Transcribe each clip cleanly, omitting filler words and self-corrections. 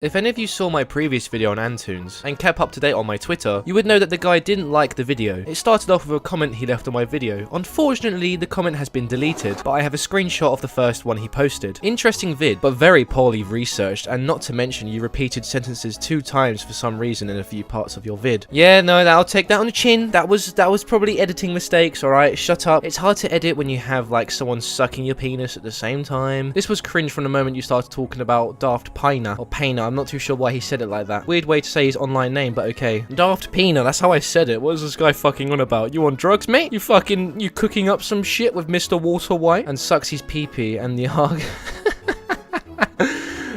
If any of you saw my previous video on Antoons and kept up to date on my Twitter, you would know that the guy didn't like the video. It started off with a comment he left on my video. Unfortunately, the comment has been deleted, but I have a screenshot of the first one he posted. Interesting vid, but very poorly researched, and not to mention you repeated sentences 2 times for some reason in a few parts of your vid. Yeah, no, I'll take that on the chin. That was probably editing mistakes, alright? Shut up. It's hard to edit when you have like someone sucking your penis at the same time. This was cringe from the moment you started talking about Daft Pina, or Paina. I'm not too sure why he said it like that. Weird way to say his online name, but okay. Daft Pina, that's how I said it. What is this guy fucking on about? You on drugs, mate? You cooking up some shit with Mr. Walter White? And sucks his pee-pee and the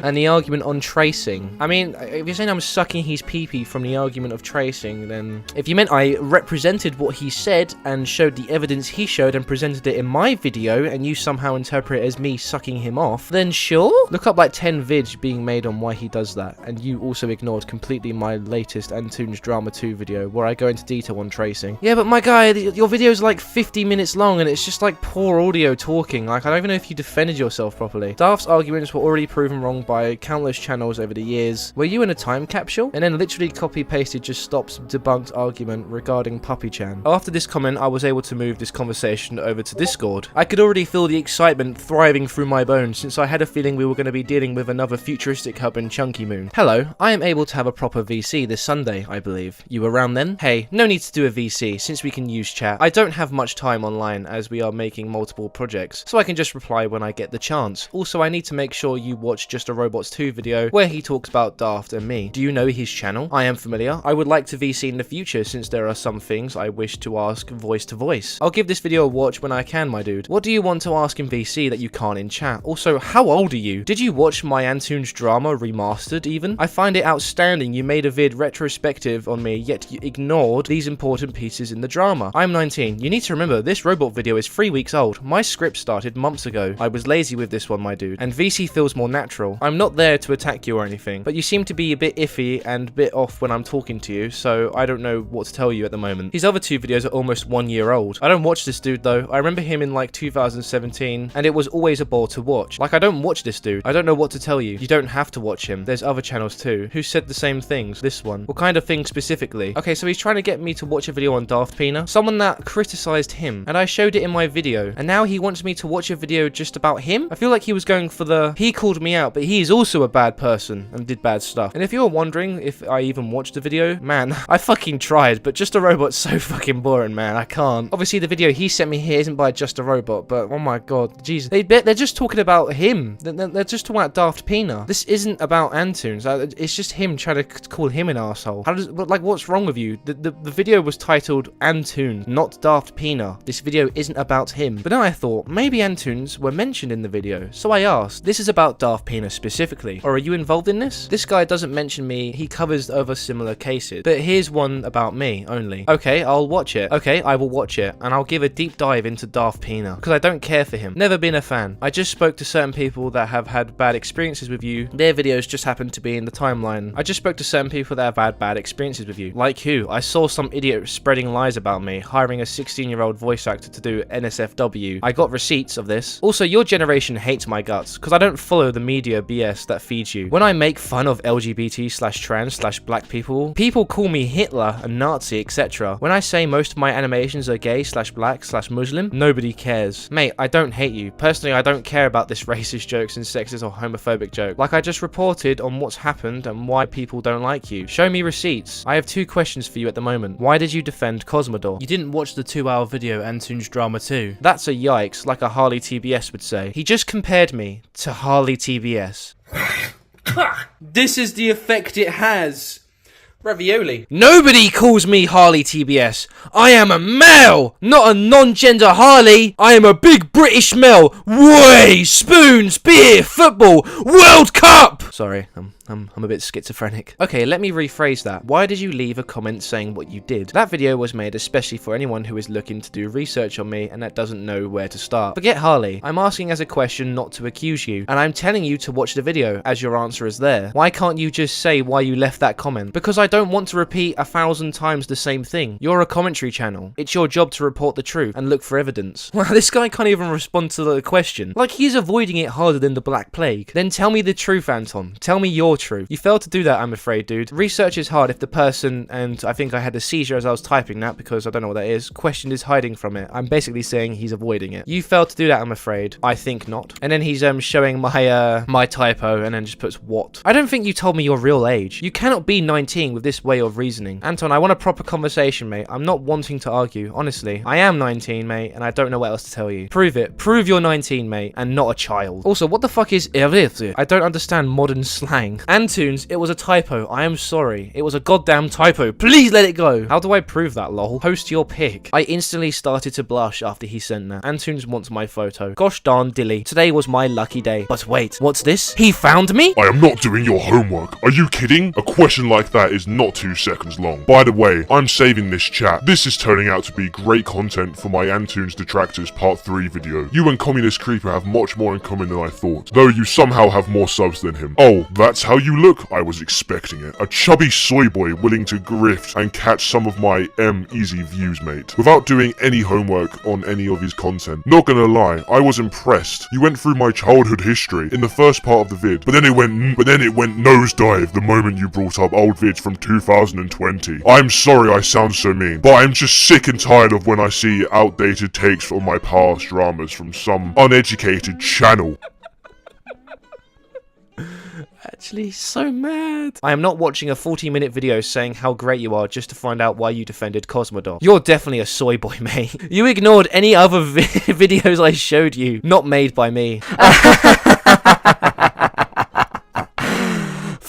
and the argument on tracing. I mean, if you're saying I'm sucking his pee-pee from the argument of tracing, then if you meant I represented what he said and showed the evidence he showed and presented it in my video and you somehow interpret it as me sucking him off, then sure. Look up like 10 vids being made on why he does that, and you also ignored completely my latest Antoons Drama 2 video where I go into detail on tracing. Yeah, but my guy, your video is like 50 minutes long and it's just like poor audio talking. Like, I don't even know if you defended yourself properly. Daft's arguments were already proven wrong by countless channels over the years. Were you in a time capsule? And then literally copy-pasted just stops debunked argument regarding Puppy Chan. After this comment, I was able to move this conversation over to Discord. I could already feel the excitement thriving through my bones since I had a feeling we were going to be dealing with another futuristic hub in Chunky Moon. Hello, I am able to have a proper VC this Sunday, I believe. You around then? Hey, no need to do a VC since we can use chat. I don't have much time online as we are making multiple projects, so I can just reply when I get the chance. Also, I need to make sure you watch Just a Robots 2 video where he talks about Daft and me. Do you know his channel? I am familiar. I would like to VC in the future since there are some things I wish to ask voice to voice. I'll give this video a watch when I can, my dude. What do you want to ask in VC that you can't in chat? Also, how old are you? Did you watch my Antoons Drama remastered even? I find it outstanding you made a vid retrospective on me, yet you ignored these important pieces in the drama. I'm 19. You need to remember, this robot video is 3 weeks old. My script started months ago. I was lazy with this one, my dude. And VC feels more natural. I'm not there to attack you or anything, but you seem to be a bit iffy and a bit off when I'm talking to you, so I don't know what to tell you at the moment. His other 2 videos are almost 1 year old. I don't watch this dude though. I remember him in like 2017, and it was always a bore to watch. Like, I don't watch this dude. I don't know what to tell you. You don't have to watch him. There's other channels too who said the same things. This one. What kind of thing specifically? Okay, so he's trying to get me to watch a video on Daft Pina, someone that criticized him, and I showed it in my video, and now he wants me to watch a video just about him? I feel like he was going for the, he called me out, but he is also a bad person and did bad stuff. And if you're wondering if I even watched the video, man, I fucking tried, but Just a Robot's so fucking boring, man. I can't. Obviously, the video he sent me here isn't by Just a Robot, but oh my god, Jesus. They're just talking about him. They're just talking about Daft Pina. This isn't about Antoons. It's just him trying to call him an asshole. What's wrong with you? The video was titled Antoons, not Daft Pina. This video isn't about him. But then I thought, maybe Antoons were mentioned in the video. So I asked, this is about Daft Pina specifically, or are you involved in this? This guy doesn't mention me. He covers other similar cases, but here's one about me only. Okay, I'll watch it. Okay, I will watch it, and I'll give a deep dive into Daft Pina, because I don't care for him. Never been a fan. I just spoke to certain people that have had bad experiences with you. Their videos just happen to be in the timeline. I just spoke to certain people that have had bad experiences with you. Like who? I saw some idiot spreading lies about me, hiring a 16-year-old voice actor to do NSFW. I got receipts of this. Also, your generation hates my guts, because I don't follow the media BS that feeds you. When I make fun of LGBT/trans/black people call me Hitler, a Nazi, etc. When I say most of my animations are gay/black/Muslim, nobody cares. Mate, I don't hate you. Personally, I don't care about this racist jokes and sexist or homophobic joke. Like, I just reported on what's happened and why people don't like you. Show me receipts. I have 2 questions for you at the moment. Why did you defend Cosmodor? You didn't watch the 2-hour video Antoons Drama 2. That's a yikes, like a Harley TBS would say. He just compared me to Harley TBS. This is the effect it has. Ravioli. Nobody calls me Harley TBS. I am a male, not a non-gender Harley. I am a big British male. Way, spoons, beer, football, World Cup. Sorry, I'm a bit schizophrenic. Okay, let me rephrase that. Why did you leave a comment saying what you did? That video was made especially for anyone who is looking to do research on me and that doesn't know where to start. Forget Harley. I'm asking as a question, not to accuse you. And I'm telling you to watch the video as your answer is there. Why can't you just say why you left that comment? Because I don't want to repeat 1,000 times the same thing. You're a commentary channel. It's your job to report the truth and look for evidence. Wow, this guy can't even respond to the question. Like, he's avoiding it harder than the Black Plague. Then tell me the truth, Anton. Tell me your your truth. You failed to do that, I'm afraid, dude. Research is hard if the person, and I think I had a seizure as I was typing that because I don't know what that is, question is hiding from it. I'm basically saying he's avoiding it. You failed to do that, I'm afraid. I think not. And then he's showing my my typo and then just puts what. I don't think you told me your real age. You cannot be 19 with this way of reasoning. Anton, I want a proper conversation, mate. I'm not wanting to argue. Honestly, I am 19, mate, and I don't know what else to tell you. Prove it. Prove you're 19, mate, and not a child. Also, what the fuck is irrifte? I don't understand modern slang. Antoons, it was a typo. I am sorry. It was a goddamn typo. Please let it go. How do I prove that, lol? Post your pic. I instantly started to blush after he sent that. Antoons wants my photo. Gosh darn dilly. Today was my lucky day. But wait, what's this? He found me? I am not doing your homework. Are you kidding? A question like that is not 2 seconds long. By the way, I'm saving this chat. This is turning out to be great content for my Antoons Detractors Part 3 video. You and Communist Creeper have much more in common than I thought, though you somehow have more subs than him. Oh, that's how you look? I was expecting it. A chubby soy boy willing to grift and catch some of my easy views, mate, without doing any homework on any of his content. Not gonna lie, I was impressed. You went through my childhood history in the first part of the vid, but then it went nosedive the moment you brought up old vids from 2020. I'm sorry I sound so mean, but I'm just sick and tired of when I see outdated takes on my past dramas from some uneducated channel. Actually, so mad. I am not watching a 40-minute video saying how great you are just to find out why you defended Cosmodog. You're definitely a soy boy, mate. You ignored any other videos I showed you, not made by me.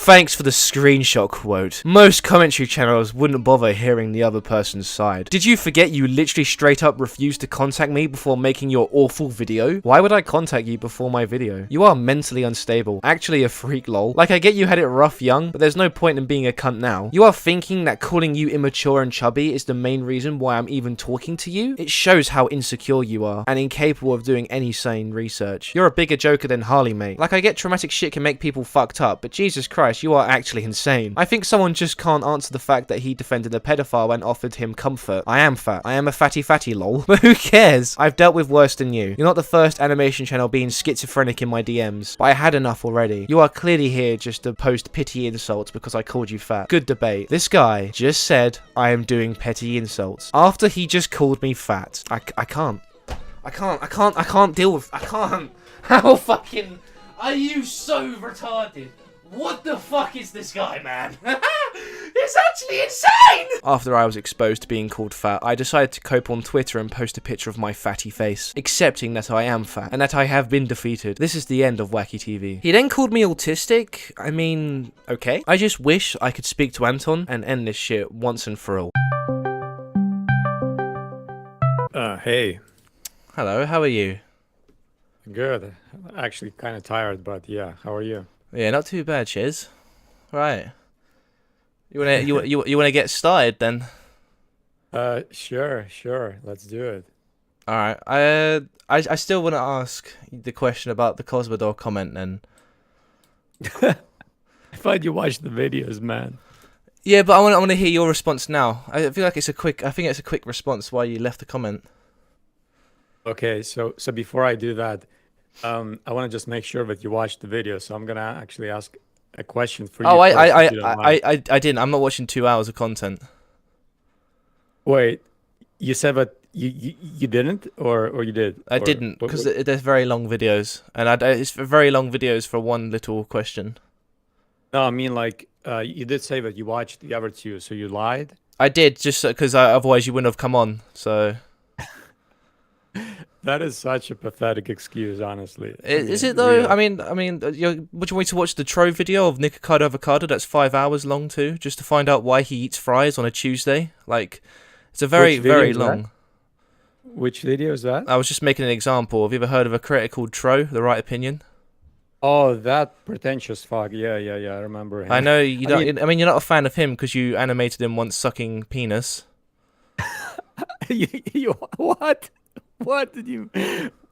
Thanks for the screenshot quote. Most commentary channels wouldn't bother hearing the other person's side. Did you forget you literally straight up refused to contact me before making your awful video? Why would I contact you before my video? You are mentally unstable. Actually a freak, lol. Like, I get you had it rough young, but there's no point in being a cunt now. You are thinking that calling you immature and chubby is the main reason why I'm even talking to you? It shows how insecure you are and incapable of doing any sane research. You're a bigger joker than Harley, mate. Like, I get traumatic shit can make people fucked up, but Jesus Christ, you are actually insane. I think someone just can't answer the fact that he defended a pedophile and offered him comfort. I am fat. I am a fatty lol. But who cares? I've dealt with worse than you. You're not the first animation channel being schizophrenic in my DMs, but I had enough already. You are clearly here just to post pity insults because I called you fat. Good debate. This guy just said I am doing petty insults after he just called me fat. I can't deal with, I can't. How fucking, are you so retarded? What the fuck is this guy, man? It's actually insane! After I was exposed to being called fat, I decided to cope on Twitter and post a picture of my fatty face, accepting that I am fat, and that I have been defeated. This is the end of WackyTV. He then called me autistic. I mean, okay. I just wish I could speak to Anton and end this shit once and for all. Hey. Hello, how are you? Good. Actually kind of tired, but yeah, how are you? Yeah, not too bad, Chiz. Right. You wanna get started then? Sure. Let's do it. All right. I still want to ask the question about the Cosmodog comment then. I thought you watched the videos, man. Yeah, but I want to hear your response now. I feel like it's a quick response why you left the comment. Okay, so before I do that, I want to just make sure that you watched the video. So I'm gonna actually ask a question for you. Oh, first, if you don't mind. I didn't. I'm not watching 2 hours of content. Wait, you said that you didn't, or you did? I didn't, because they're very long videos, and it's very long videos for one little question. No, I mean, like, you did say that you watched the other two, so you lied? I did, just because otherwise you wouldn't have come on, so... That is such a pathetic excuse, honestly. Is it, though? I mean, would you want me to watch the Trove video of Nikocado Avocado that's 5 hours long, too, just to find out why he eats fries on a Tuesday? Like, it's a very long... Which video is that? I was just making an example. Have you ever heard of a creator called Tro, The Right Opinion? Oh, that pretentious fuck. Yeah, I remember him. I know you don't. I mean, you're not a fan of him because you animated him once sucking penis. What? What did you?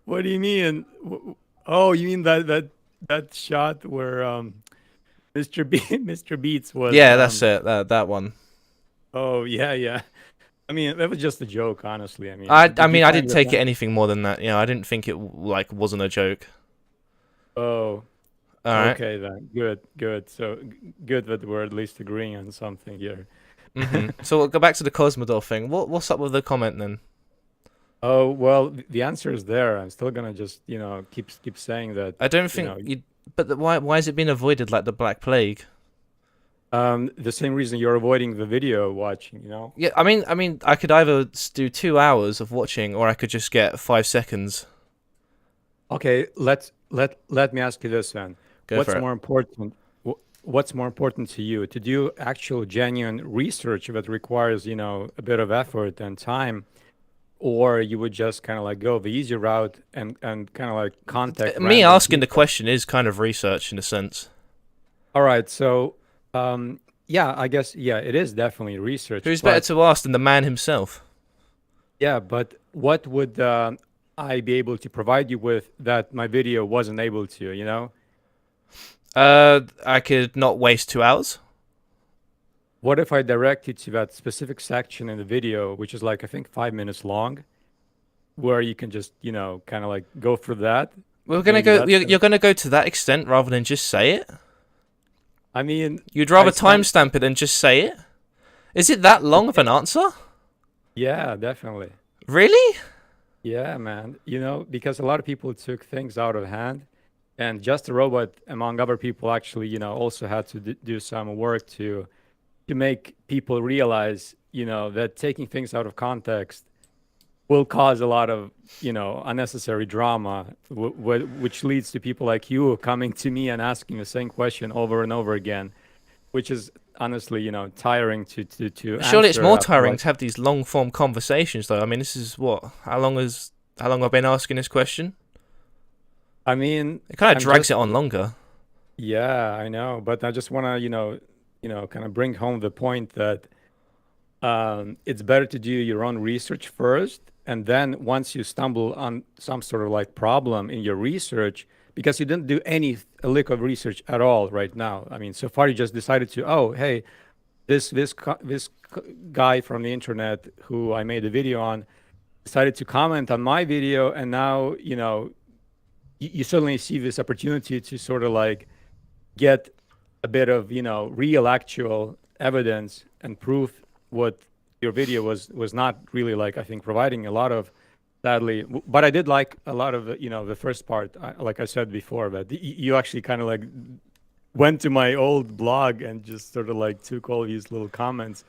What do you mean? Oh, you mean that shot where Mr. Beats was? Yeah, that's it. That one. Oh yeah. I mean, that was just a joke, honestly. I didn't take it anything more than that. You know, I didn't think it wasn't a joke. Oh. All right. Okay then. Good, good. So good that we're at least agreeing on something here. So we'll go back to the Cosmodor thing. What's up with the comment then? Oh, well, the answer is there. I'm still gonna just, keep saying that, I don't you think know, you. But why is it being avoided like the Black Plague? the same reason you're avoiding the video watching, Yeah, I mean, I could either do 2 hours of watching, or I could just get 5 seconds. Okay, let me ask you this then. Go What's for it. more important? What's more important to you? To do actual genuine research that requires, a bit of effort and time, or you would just kind of like go the easy route and kind of like contact Me random asking the people? question is kind of research in a sense. All right, so yeah, I guess yeah, it is definitely research, Who's better but to ask than the man himself? yeah, but what would I be able to provide you with that my video wasn't able to, I could not waste 2 hours. What if I direct you to that specific section in the video, which is like I think 5 minutes long, where you can just, kind of like go through that? We're gonna Maybe go. that's You're gonna go to that extent rather than just say it. I mean, You'd I rather spent timestamp it than just say it. Is it that long of an answer? yeah, definitely. Really? Yeah, man. Because a lot of people took things out of hand, and Just a Robot, among other people, actually, also had to do some work to make people realize, that taking things out of context will cause a lot of, unnecessary drama, which leads to people like you coming to me and asking the same question over and over again, which is honestly, tiring to Surely it's answer more after tiring like, to have these long form conversations, though. I mean, this is what? How long I've been asking this question? I mean, It kind of I'm drags just it on longer. yeah, I know, but I just want to, kind of bring home the point that it's better to do your own research first, and then once you stumble on some sort of like problem in your research, because you didn't do a lick of research at all right now. I mean, so far you just decided to, oh, hey, guy from the internet who I made a video on decided to comment on my video, and now you suddenly see this opportunity to sort of like get a bit of real actual evidence and proof what your video was not really like, I think, providing a lot of, sadly. But I did like a lot of the first part, like I said before, that you actually kind of like went to my old blog and just sort of like took all these little comments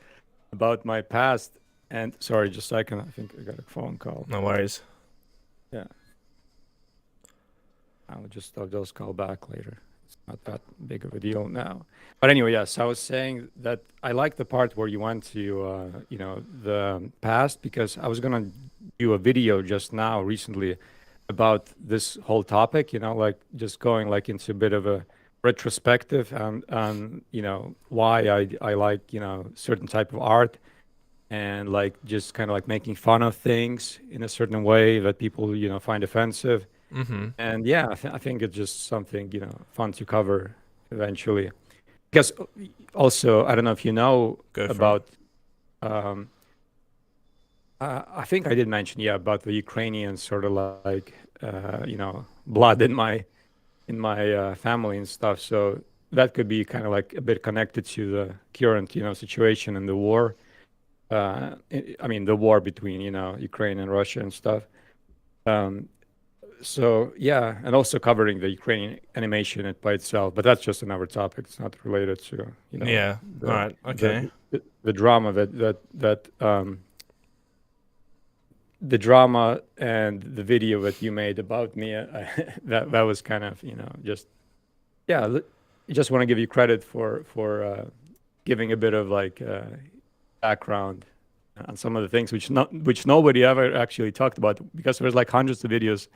about my past. And sorry, just a second, I think I got a phone call. No worries. Yeah, I'll just call back later. It's not that big of a deal now. But anyway, yes, I was saying that I like the part where you went to the past, because I was gonna do a video just now recently about this whole topic. Like just going like into a bit of a retrospective on why I like certain type of art, and like just kind of like making fun of things in a certain way that people find offensive. Mm-hmm. And yeah, I think it's just something fun to cover eventually. Because also, I don't know if you know Go for it. about. Um, I think I did mention, yeah, about the Ukrainian sort of like blood in my family and stuff. So that could be kind of like a bit connected to the current situation in the war. I mean, the war between Ukraine and Russia and stuff. Um, so yeah, and also covering the Ukrainian animation by itself, but that's just another topic. It's not related to Yeah. All the right. Okay. the drama the drama and the video that you made about me. That was kind of just yeah. Just want to give you credit for giving a bit of like background on some of the things which nobody ever actually talked about, because there's like hundreds of videos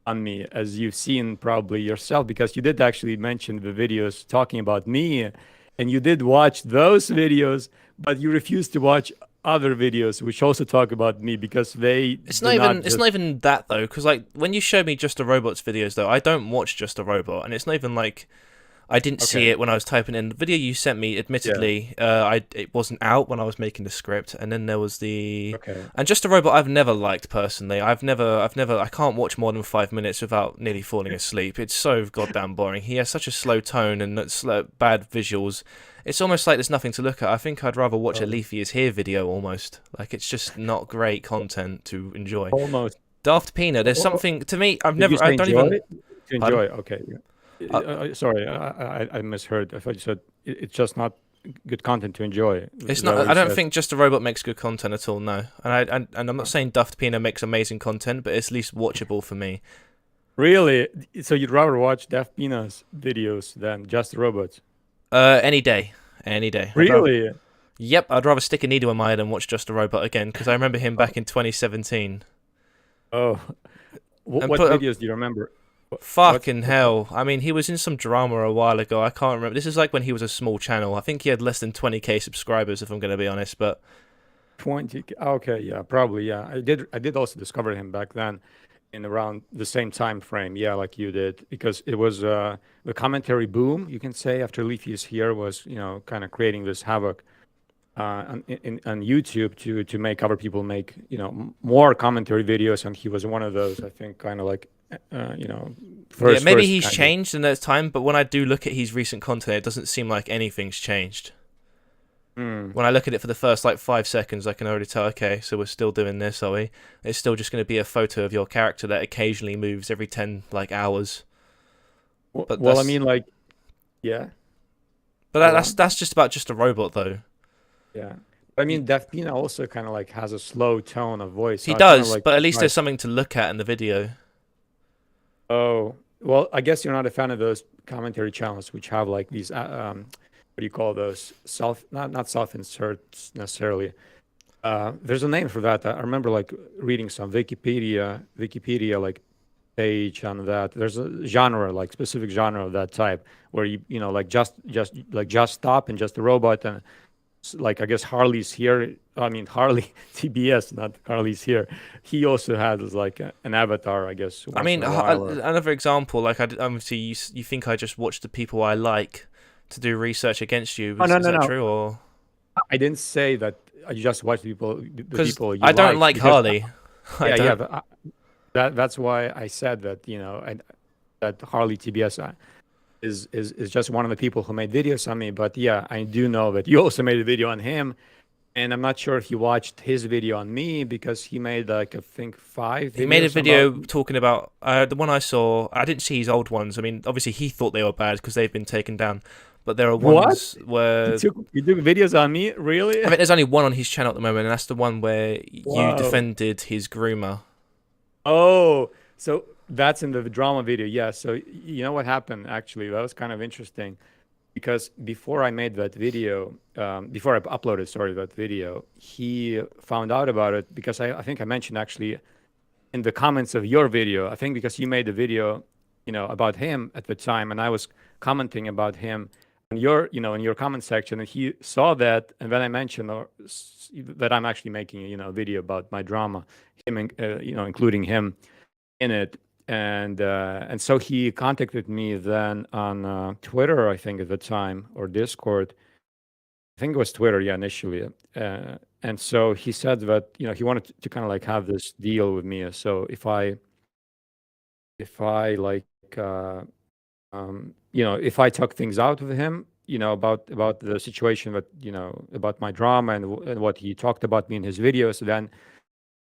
on me, as you've seen probably yourself, because you did actually mention the videos talking about me, and you did watch those videos, but you refused to watch other videos which also talk about me, because they It's do not even. not It's just not even that though, because like when you show me Just a Robot's videos, though, I don't watch Just a Robot, and it's not even like I didn't see it when I was typing in the video you sent me. Admittedly, it wasn't out when I was making the script, and then there was the and Just a Robot. I've never liked personally. I can't watch more than 5 minutes without nearly falling asleep. It's so goddamn boring. He has such a slow tone and bad visuals. It's almost like there's nothing to look at. I think I'd rather watch a Leafy is Here video almost. Like it's just not great content to enjoy. Almost. Daft Pina. There's something to me. I don't even to enjoy. Okay. Sorry, I misheard. I thought you said it's just not good content to enjoy. It's not. I don't think Just a Robot makes good content at all. No, and I'm not saying Daft Pina makes amazing content, but it's at least watchable for me. Really? So you'd rather watch Daft Pina's videos than Just a Robot? Any day, any day. Really? Yep, I'd rather stick a needle in my head and watch Just a Robot again because I remember him back in 2017. Oh, what videos do you remember? Fucking hell. I mean, he was in some drama a while ago. I can't remember. This is like when he was a small channel. I think he had less than 20k subscribers, if I'm going to be honest, but 20k. Okay, yeah, probably, yeah. I did also discover him back then in around the same time frame, yeah, like you did, because it was the commentary boom, you can say, after Leafy is Here was, kind of creating this havoc on YouTube to make other people make, more commentary videos, and he was one of those, I think, kind of like maybe he's changed in that time, but when I do look at his recent content, it doesn't seem like anything's changed. When I look at it for the first 5 seconds, I can already tell, okay, so we're still doing this, are we? It's still just going to be a photo of your character that occasionally moves every 10 hours. But I mean, yeah. But that's just about Just a Robot, though. Yeah. I mean, Daft Pina also kind of has a slow tone of voice. He does, but at least there's something to look at in the video. Oh, well, I guess you're not a fan of those commentary channels which have these what do you call those? Not self-inserts necessarily. There's a name for that. I remember reading some Wikipedia page on that. There's a genre, specific genre of that type where just stop and Just a Robot and I guess Harley's Here. I mean Harley TBS, not Harley's Here. He also had an avatar, I guess. I mean, another example, obviously you think I just watch the people I like to do research against you. Is that true, or? I didn't say that I just watch the people you I don't like Harley. But that's why I said that, that Harley TBS is just one of the people who made videos on me. But yeah, I do know that you also made a video on him, and I'm not sure if you watched his video on me because he made I think 5 videos. He made a video talking about the one I saw. I didn't see his old ones. I mean, obviously he thought they were bad because they've been taken down. But there are ones where you took videos on me, really? I mean, there's only one on his channel at the moment, and that's the one where you defended his groomer. Oh, so that's in the drama video, yeah. So you know what happened, actually? That was kind of interesting because before I made that video, before I uploaded, that video, he found out about it because I think I mentioned actually in the comments of your video, I think because you made the video, about him at the time, and I was commenting about him in your comment section, and he saw that, and then I mentioned that I'm actually making a video about my drama, him, including him in it. And so he contacted me then on Twitter, I think at the time, or Discord. I think it was Twitter, yeah, initially. And so he said that he wanted to kind of have this deal with me. So if I if I talk things out with him, about the situation that about my drama and what he talked about me in his videos,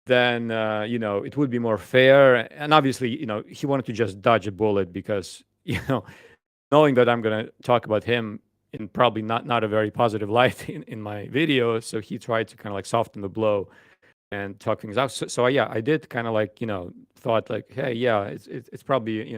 then it would be more fair. And obviously, he wanted to just dodge a bullet because knowing that I'm gonna talk about him in probably not a very positive light in my video, so he tried to kind of soften the blow and talk things out. So yeah, I did kind of thought hey, yeah, it's probably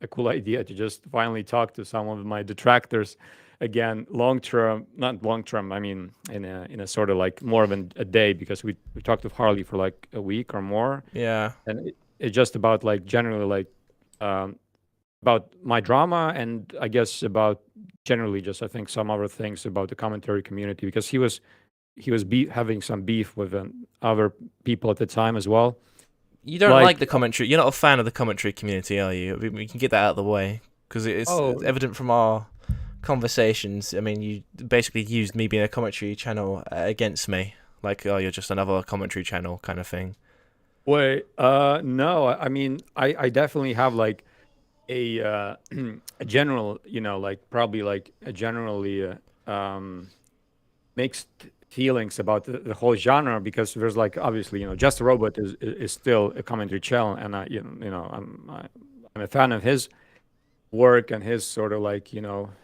a cool idea to just finally talk to some of my detractors again, not long term. I mean, in a sort of more than a day, because we talked with Harley for a week or more. Yeah, and it's just about generally about my drama, and I guess about generally just I think some other things about the commentary community, because he was having some beef with other people at the time as well. You don't like the commentary. You're not a fan of the commentary community, are you? We can get that out of the way because it's evident from our conversations. I mean, you basically used me being a commentary channel against me. Like, oh, you're just another commentary channel kind of thing. Wait, no, I mean, I definitely have like a a general, like probably like a generally mixed feelings about the whole genre, because there's like obviously, Just a Robot is still a commentary channel, and I'm a fan of his work and his sort of like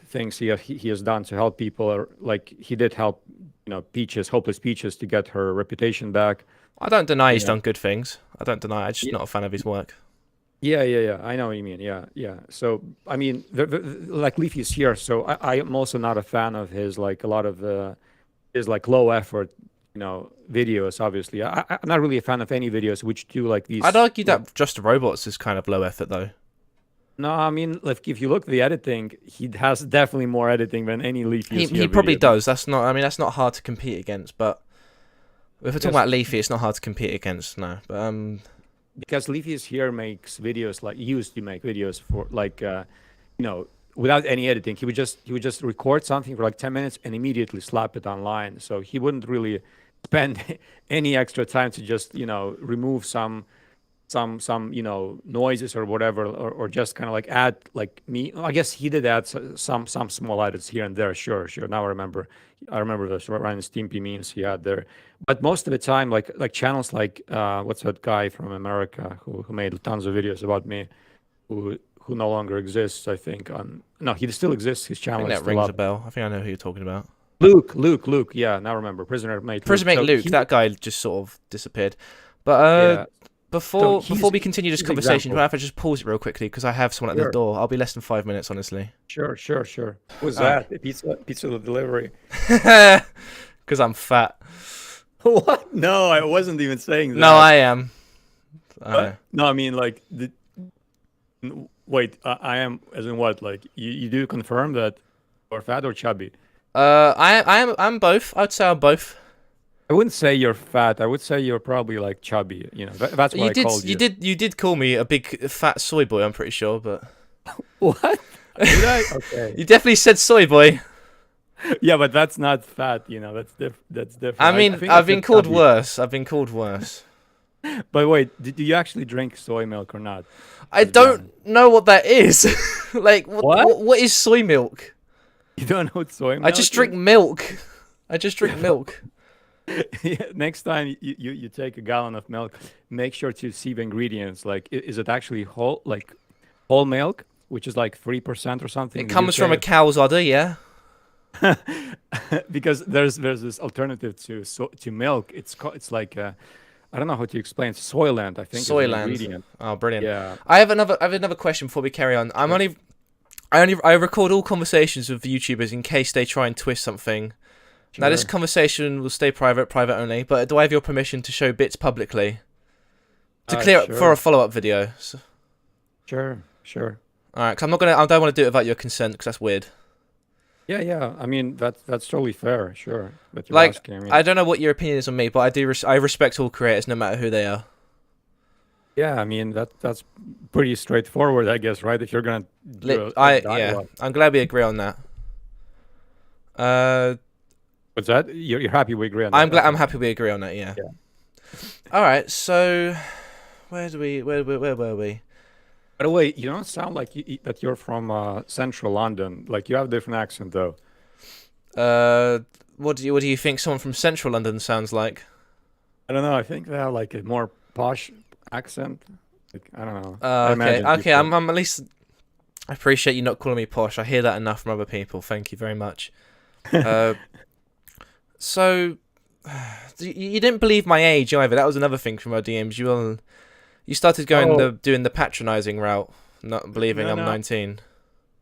things he has done to help people, or like he did help Hopeless Peaches to get her reputation back. I don't deny he's Yeah. done good things. I don't deny. I'm just not a fan of his work. Yeah. I know what you mean. Yeah. So I mean, like Leafy is here, so I am also not a fan of his, like a lot of his like low effort, videos. Obviously, I'm not really a fan of any videos which do like these. I'd argue that Just the Robots is kind of low effort though. No, I mean, like if you look at the editing, he has definitely more editing than any Leafy. He probably does. That's not. I mean, that's not hard to compete against. But if we're talking about Leafy, it's not hard to compete against. No, but because Leafy is here makes videos, like he used to make videos for like without any editing. He would just record something for like 10 minutes and immediately slap it online. So he wouldn't really spend any extra time to just remove some noises or whatever, or just kind of like add like me. I guess he did add some small edits here and there. Sure. Now I remember those Ryan Stimpy memes he had there. But most of the time, like channels like what's that guy from America who made tons of videos about me, who no longer exists, I think. No, he still exists. His I channel think is that still rings up. a bell. I think I know who you're talking about. Luke. Yeah, now I remember. Prisoner So Luke. he- That guy just sort of disappeared. But yeah. before he's- we continue this he's an conversation, example. we'll have to just pause it real quickly because I have someone at the Sure. door. I'll be less than 5 minutes, honestly. Sure. Who's Alright. that? Pizza delivery. Because I'm fat. What? No, I wasn't even saying that. No, I am. No, I mean like wait, I am as in what? Like you do confirm that you're fat or chubby? I'm both. I'd say I'm both. I wouldn't say you're fat. I would say you're probably like chubby. That's what I called you. You did call me a big fat soy boy. I'm pretty sure, but What? Did I? Okay. you definitely said soy boy. Yeah, but that's not fat. That's different. I mean, think I I've been said called chubby. worse. I've been called worse. But wait, do you actually drink soy milk or not? I don't know what that is. Like, What? what is soy milk? You don't know what soy milk I just drink is? milk. I just drink milk. Yeah, next time you take a gallon of milk, make sure to see the ingredients. Like, is it actually whole milk, which is like 3% or something? It comes from a cow's udder, yeah. Because there's this alternative to milk. It's like I don't know how to explain. Soylent, I think. Is the Soylent. ingredient. Oh, brilliant. Yeah. I have another question before we carry on. I record all conversations with YouTubers in case they try and twist something. Now this Sure. conversation will stay private only. But do I have your permission to show bits publicly to clear up for Sure. a follow-up video? So, Sure. all right, 'cause I don't want to do it without your consent because that's weird. Yeah. I mean, that's totally fair. Sure. But you're Like, asking, I mean, I don't know what your opinion is on me, but I respect all creators no matter who they are. yeah. I mean, that's pretty straightforward, I guess, right? If you're gonna do Yeah, dialogue. I'm glad we agree on that. What's that? You're happy we agree on I'm that? glad. Okay. I'm happy we agree on that. Yeah. Yeah. All right. So, where were we? By the way, you don't sound like that you're from central London. Like you have a different accent, though. What do you think someone from Central London sounds like? I don't know. I think they have like a more posh accent. Like, I don't know. I Okay. imagine Okay. people- I'm at least. I appreciate you not calling me posh. I hear that enough from other people. Thank you very much. So, you didn't believe my age either. That was another thing from our DMs. You started going doing the patronizing route, not believing No, I'm no. 19.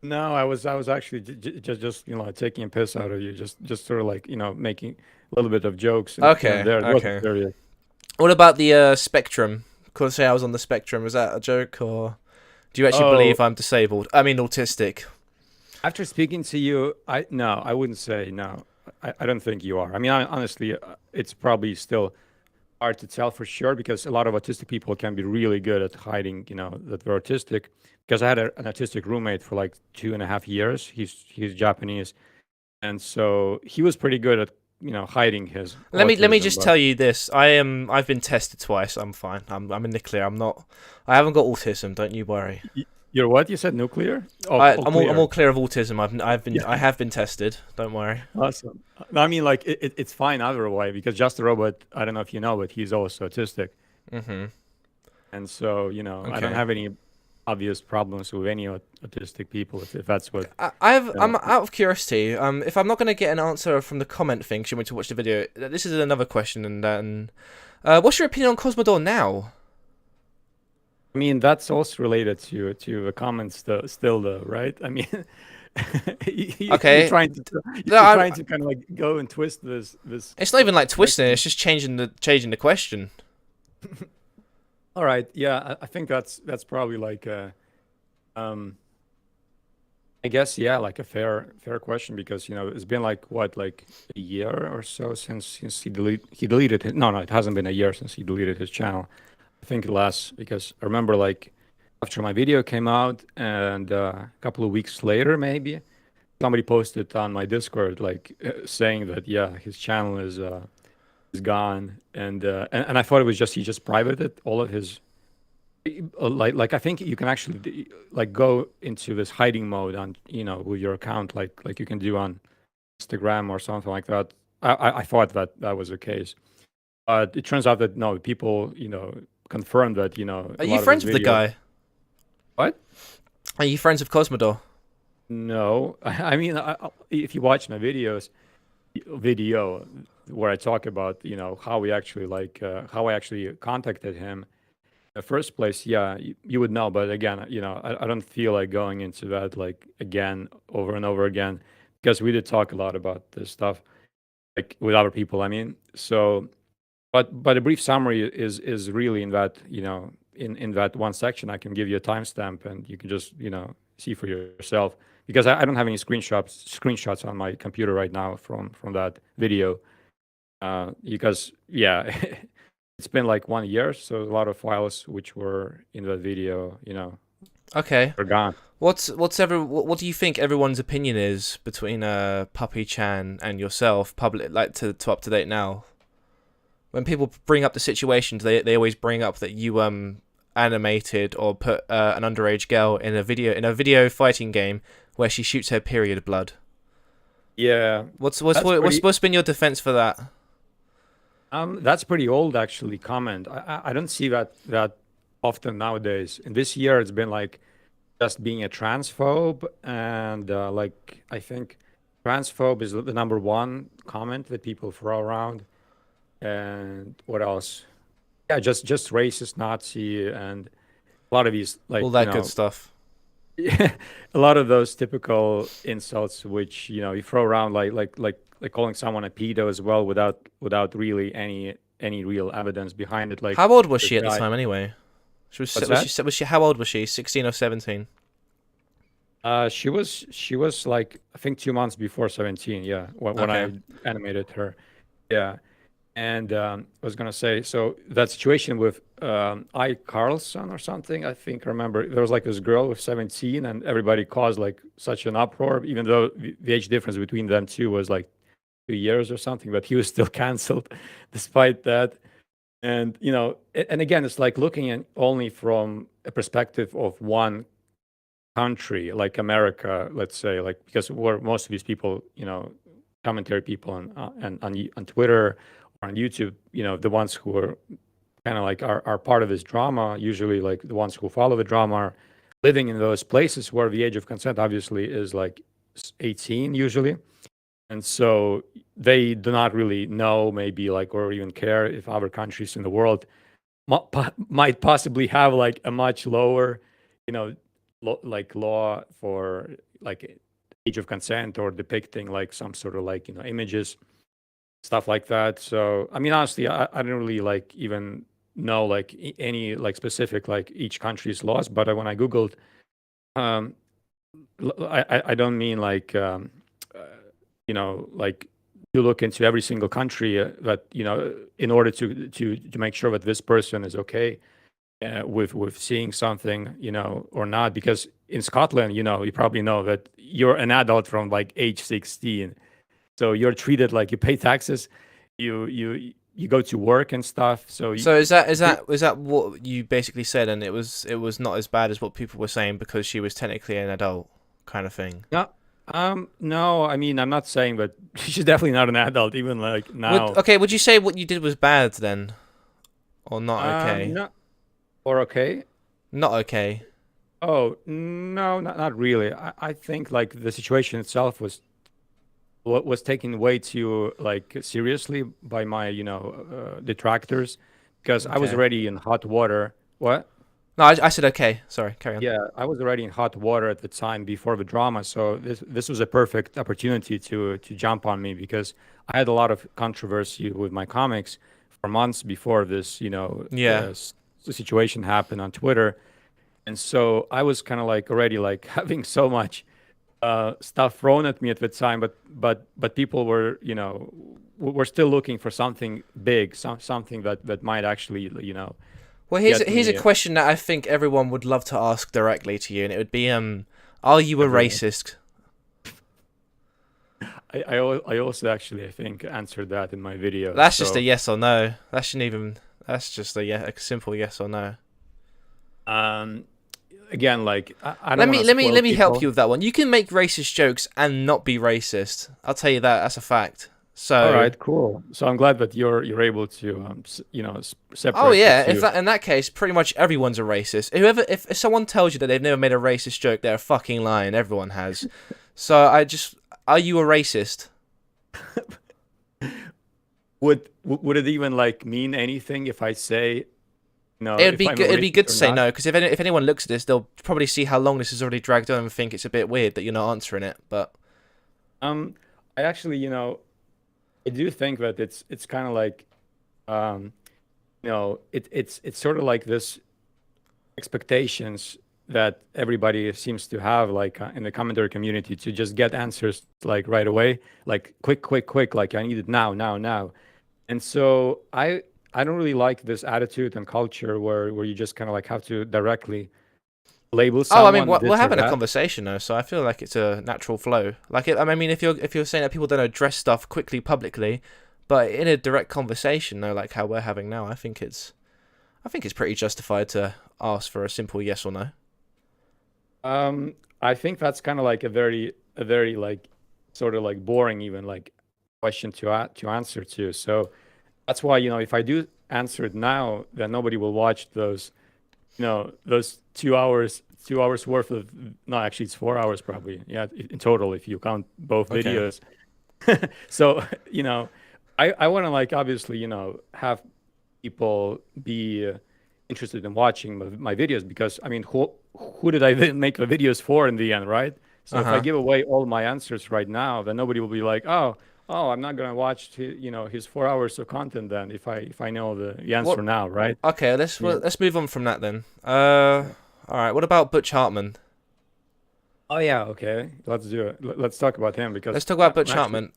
No, I was actually just taking a piss out of you, just sort of like making a little bit of jokes. Okay, There. It wasn't okay. serious. What about the spectrum? Could I say I was on the spectrum? Was that a joke, or do you actually Oh. believe I'm disabled? I mean, autistic. After speaking to you, I wouldn't say no. I don't think you are. I mean, honestly, it's probably still hard to tell for sure because a lot of autistic people can be really good at hiding, that they're autistic. Because I had an autistic roommate for like 2.5 years. He's Japanese, and so he was pretty good at hiding his Let me autism. just But tell you this. I've been tested twice. I'm fine. I'm in the clear. I haven't got autism. Don't you worry. You're what? You said nuclear? Oh, I'm all clear of autism. Yeah. I have been tested. Don't worry. Awesome. No, I mean, like it's fine either way because Just a Robot. I don't know if you know, but he's also autistic, and so I don't Okay. have any obvious problems with any autistic people if that's what. I'm out of curiosity. If I'm not going to get an answer from the comment thing, 'cause you want me to watch the video. This is another question, and then, what's your opinion on Cosmodor now? I mean, that's also related to the comments, still, though, right? I mean, Okay. you're trying to No, trying to kind of like go and twist this. It's not even like twisting. It's just changing the question. All right, yeah, I think that's probably like I guess yeah, like a fair question because it's been like what, like a year or so since he deleted it. No, it hasn't been a year since he deleted his channel. I think less because I remember like after my video came out and a couple of weeks later maybe somebody posted on my Discord like saying that yeah, his channel is gone and I thought it was just he just privated all of his like I think you can actually like go into this hiding mode on with your account like you can do on Instagram or something like that. I thought that was the case, but it turns out that no, people confirmed that Are you friends with the guy? What? Are you friends with Cosmodor? No, I mean if you watch my video where I talk about how we actually how I actually contacted him the first place, yeah, you would know. But again, I don't feel like going into that like again over and over again because we did talk a lot about this stuff like with other people. I mean, so but a brief summary is really in that in that one section. I can give you a timestamp and you can just see for yourself because I don't have any screenshots on my computer right now from that video because yeah. It's been like 1 year, so a lot of files which were in the video, Okay. are gone. What do you think everyone's opinion is between Puppy Chan and yourself, public like to up to date now? When people bring up the situations, they always bring up that you animated or put an underage girl in a video fighting game where she shoots her period blood. Yeah. What's been your defense for that? That's pretty old actually comment. I don't see that often nowadays. In this year, it's been like just being a transphobe, and like I think transphobe is the number one comment that people throw around. And what else? Yeah, just racist, Nazi, and a lot of these like All that good stuff. yeah, a lot of those typical insults which you throw around like calling someone a pedo as well without really any real evidence behind it. Like How old was this she at the guy- time anyway? What's that? How old was she? 16 or 17? She was like I think 2 months before 17. Yeah, when I Okay. animated her. Yeah, and I was gonna say so that situation with I Carlson or something. I think I remember there was like this girl with 17, and everybody caused like such an uproar, even though the age difference between them two was like 2 years or something. But he was still canceled despite that. And and again, it's like looking at only from a perspective of one country like America, let's say, like because where most of these people, commentary people on Twitter or on YouTube, the ones who are kind of like are part of this drama, usually like the ones who follow the drama are living in those places where the age of consent obviously is like 18 usually. And so they do not really know maybe like or even care if other countries in the world might possibly have like a much lower, you know, like law for like age of consent or depicting like some sort of like images, stuff like that. So I mean, honestly, I don't really like even know like any like specific like each country's laws. But when I googled, um, I don't mean like like to look into every single country that in order to make sure that this person is okay with seeing something, or not. Because in Scotland, you probably know that you're an adult from like age 16, so you're treated like you pay taxes, you go to work and stuff. So So is that what you basically said? And it was not as bad as what people were saying because she was technically an adult, kind of thing. no, no. I mean, I'm not saying that she's definitely not an adult, even like now. Would you say what you did was bad then, or not okay? No, or okay. Not okay. Oh, no, not really. I think like the situation itself was taken way too like seriously by my detractors, because I was Okay. already in hot water. What? No, I said okay. Sorry, carry on. Yeah, I was already in hot water at the time before the drama, so this was a perfect opportunity to jump on me, because I had a lot of controversy with my comics for months before this, Yeah. situation happened on Twitter. And so I was kind of like already like having so much stuff thrown at me at the time, but people were were still looking for something big, something that might actually Well, here's get here's a me question that I think everyone would love to ask directly to you, and it would be are you a everyone. racist? I also actually I think answered that in my video. That's just a So yes or no. That shouldn't even. That's just a simple yes or no. um, again, like I Let don't me want to let me spoil let me help people. you with that one. You can make racist jokes and not be racist. I'll tell you that. That's a fact. All So, right, cool. So I'm glad that you're able to oh separate the yeah, if two. that in that case, pretty much everyone's a racist. Whoever, if someone tells you that they've never made a racist joke, they're fucking lying. Everyone has. So are you a racist? Would it even like mean anything if I say It would if be I'm a good. It'd be good racist to or say not? no, because if anyone looks at this, they'll probably see how long this has already dragged on and think it's a bit weird that you're not answering it. But Um, I actually, I do think that it's kind of like, um, it's sort of like this expectations that everybody seems to have, like in the commentary community, to just get answers like right away, like quick, quick, quick, like I need it now, now, now. And so I don't really like this attitude and culture where you just kind of like have to directly label oh, I mean, someone we're this or having a that. conversation though, so I feel like it's a natural flow. Like, I mean, if you're saying that people don't address stuff quickly publicly, but in a direct conversation, though, like how we're having now, I think it's pretty justified to ask for a simple yes or no. I think that's kind of like a very like sort of like boring even like question to answer to. So that's why, if I do answer it now, then nobody will watch those 2 hours worth of, no, actually it's 4 hours probably. Yeah, in total if you count both Okay. videos. So, I want to like obviously, have people be interested in watching my videos, because I mean, who did I then make the videos for in the end, right? So Uh if I huh. give away all my answers right now, then nobody will be like, oh, I'm not gonna watch his 4 hours of content then if I know the answer What? now, right? Okay, Yeah. let's move on from that then. All right. What about Butch Hartman? Oh yeah, okay. Let's do it. Let's talk about him, Let's because talk about I'm Butch actually Hartman.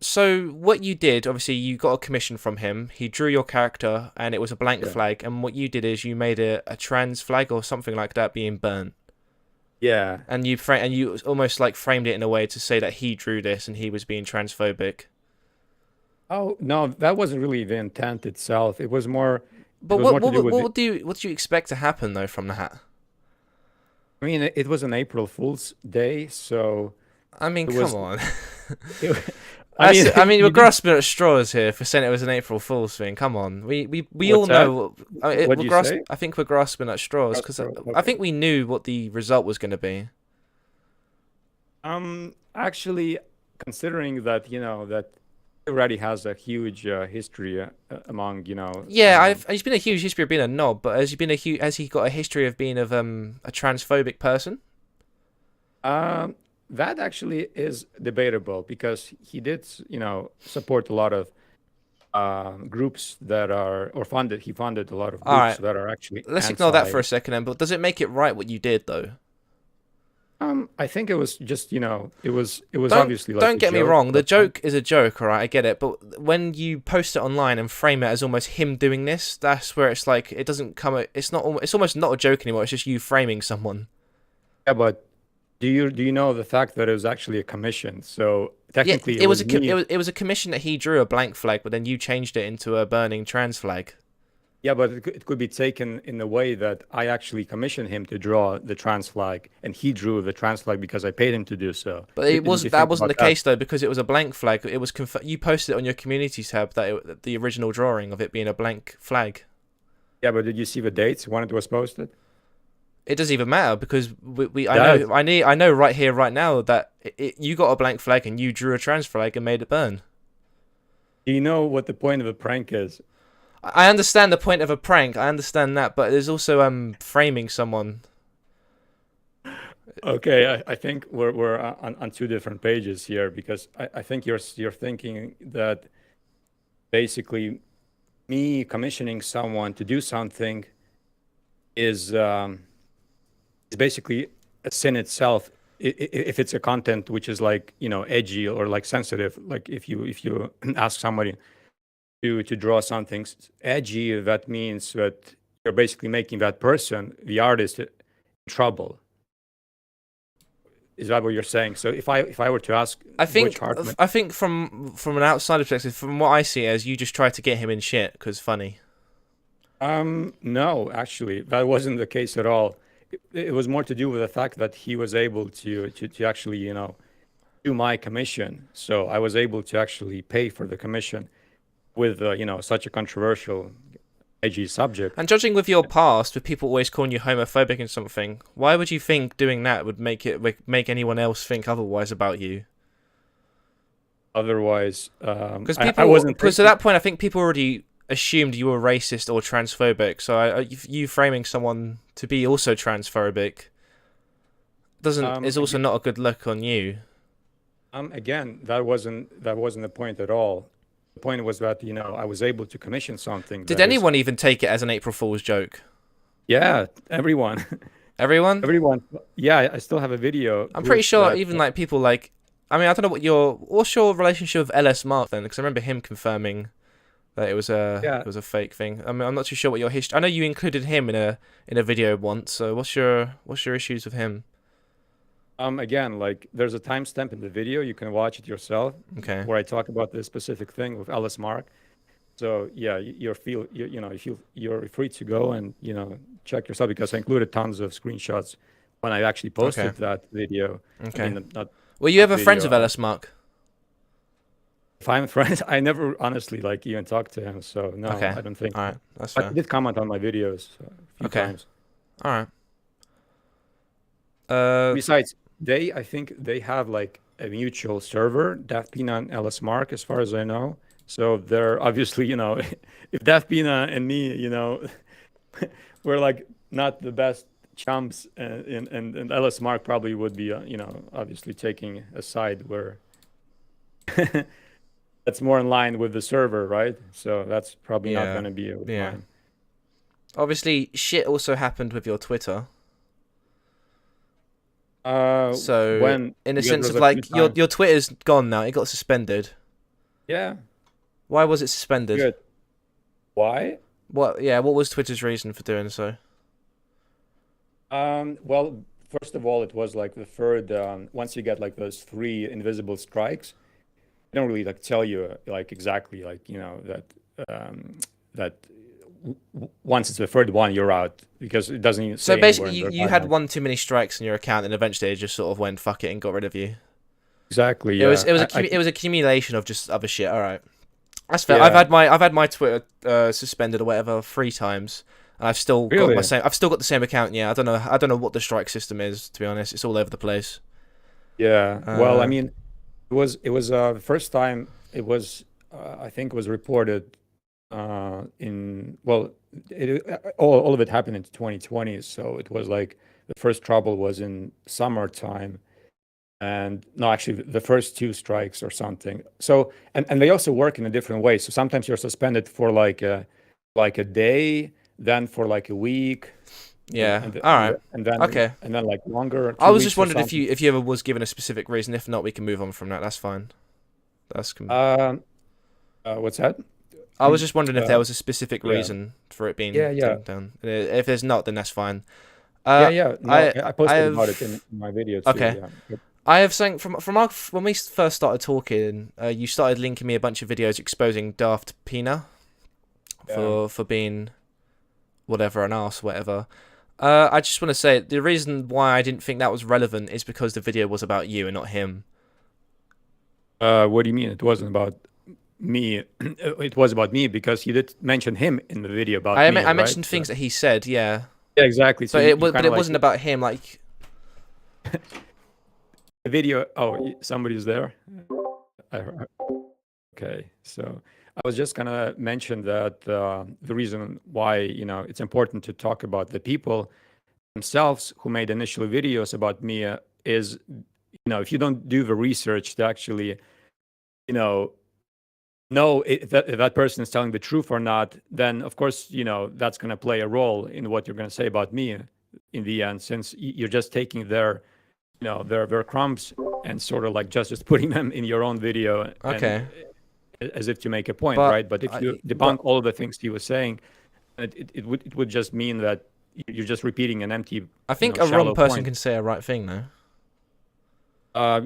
So what you did, obviously, you got a commission from him. He drew your character, and it was a blank yeah. flag. And what you did is you made a trans flag or something like that being burnt, Yeah. and you almost like framed it in a way to say that he drew this and he was being transphobic. Oh no, that wasn't really the intent itself. It But was more to do with what do you expect to happen though from that? I mean, it was an April Fool's Day, so I mean, it come was. on. It, I mean, I mean, we're you did. grasping at straws here for saying it was an April Fool's thing. Come on, we all What's that? know. I mean, What do you say? I think we're grasping at straws because I Okay. think we knew what the result was going to be. Actually, considering that that he already has a huge history among Yeah, he's been a huge history of being a knob, but has he got a history of being a transphobic person? um, that actually is debatable, because he did support a lot of groups that are or funded. He funded a lot of All groups right, that are actually let's ignore that anti. for a second then. But does it make it right what you did though? I think it was just, it was Don't obviously like don't a get me joke, wrong. The but joke is a joke, alright. I get it. But when you post it online and frame it as almost him doing this, that's where it's like it doesn't come. It's not. It's almost not a joke anymore. It's just you framing someone. yeah, but do you know the fact that it was actually a commission? So Yeah, technically, it was me. it was a commission that he drew a blank flag, but then you changed it into a burning trans flag. Yeah, but it could be taken in the way that I actually commissioned him to draw the trans flag, and he drew the trans flag because I paid him to do so. But it Didn't you wasn't. That think wasn't the about that? case though, because it was a blank flag. It was you posted it on your community tab that that the original drawing of it being a blank flag. Yeah, but did you see the dates when it was posted? It doesn't even matter because we Does. I know right here right now that you got a blank flag and you drew a trans flag and made it burn. Do you know what the point of a prank is? I understand the point of a prank. I understand that, but there's also framing someone. Okay, I think we're on two different pages here because I think you're thinking that basically me commissioning someone to do something is basically a sin itself if it's a content which is like edgy or like sensitive. Like if you ask somebody to draw something edgy, that means that you're basically making that person, the artist, in trouble. Is that what you're saying? So if I were to ask which Hartman, I think from an outside perspective, from what I see as you just tried to get him in shit because funny. no, actually, that wasn't the case at all. It was more to do with the fact that he was able to actually, do my commission. So I was able to actually pay for the commission with, such a controversial, edgy subject. And judging with your past, with people always calling you homophobic and something, why would you think doing that would make anyone else think otherwise about you? Otherwise, Because I wasn't because at thinking. that point, I think people already assumed you were racist or transphobic. So you framing someone to be also transphobic doesn't is also Again, not a good look on you. again, that wasn't the point at all. The point was that I was able to commission something Did that is, anyone even take it as an April Fool's joke? yeah, everyone, Everyone? everyone. Yeah, I still have a video I'm pretty proof sure that. even like people like. I mean, I don't know what's your relationship with LS Mark then? Because I remember him confirming that Yeah, it was a fake thing. I mean, I'm not too sure what your history. I know you included him in a video once. So what's your issues with him? again, like there's a timestamp in the video. You can watch it yourself, Okay. where I talk about this specific thing with Alice Mark. So yeah, you're free to go and check yourself because I included tons of screenshots when I actually Okay. posted that video. I Okay. mean, not Were you that ever friends video. with LS Mark? If I'm friends, I never honestly like even talked to him. So no, Okay. I don't think All so. right. That's But he fair. did comment on my videos a few Okay. times. All right. Uh. Besides, I think they have like a mutual server, Daft Pina and Ellis Mark, as far as I know. So they're obviously, if Daft Pina and me, we're like not the best chumps, and Ellis Mark probably would be, obviously taking a side where that's more in line with the server, right? So that's probably not Yeah. going to be Yeah. fine. Obviously, shit also happened with your Twitter. So, When in a because sense there's of a few like times. your Twitter's gone now. It got suspended. Yeah, Why was it suspended? good. Why? What? Yeah. What was Twitter's reason for doing so? Well, first of all, it was like the third, once you get like those three invisible strikes, they don't really like tell you like exactly like, that once it's the third one, you're out because it doesn't even So say anywhere basically, in their you had guidelines. one too many strikes on your account, and eventually it just sort of went fuck it and got rid of you. Exactly, It yeah. was I it was accumulation of just other shit. All right, that's fair. yeah. I've had my Twitter suspended or whatever 3 times, and Really? I've still got the same account. Yeah, I don't know what the strike system is, to be honest. It's all over the place. Yeah. Well, I Uh, mean, it was the first time it was I think it was reported in well all of it happened in 2020, so it was like the first trouble was in summertime, and no, actually the first two strikes or something. So and they also work in a different way. So sometimes you're suspended for like a day, then for like a week, Yeah. and, All right. Okay. and then like longer I 2 was just weeks or wondering if something. you ever was given a specific reason. If not, we can move on from that. That's fine. Um, what's that? I was just wondering if there Uh, was a specific yeah, reason for it yeah, being yeah, taken down. If there's not, then that's fine. yeah, Uh, yeah. No, I I I posted about it in have my video too. okay. Yeah. But, I have something from our, when we first started talking. You started linking me a bunch of videos exposing Daft Pina yeah. for being whatever an arse, whatever. I just want to say the reason why I didn't think that was relevant is because the video was about you and not him. What do you mean? It wasn't about me. It was about me because you did mention him in the video about me, I right? mentioned So, things that he said, yeah, yeah, exactly. So you but kind of it like wasn't about him. Like, the video. Oh, somebody's there. I- Okay, so I was just gonna mention that the reason why it's important to talk about the people themselves who made initial videos about me is if you don't do the research to actually you know if that person is telling the truth or not, then of course that's gonna play a role in what you're gonna say about me in the end, since you're just taking their crumbs and sort of like just putting them in your own video and okay, as if to make a point, but right? But if you but debunk all of the things he was saying, it would just mean that you're just repeating an empty, I think a wrong shallow person point. can say a right thing, though.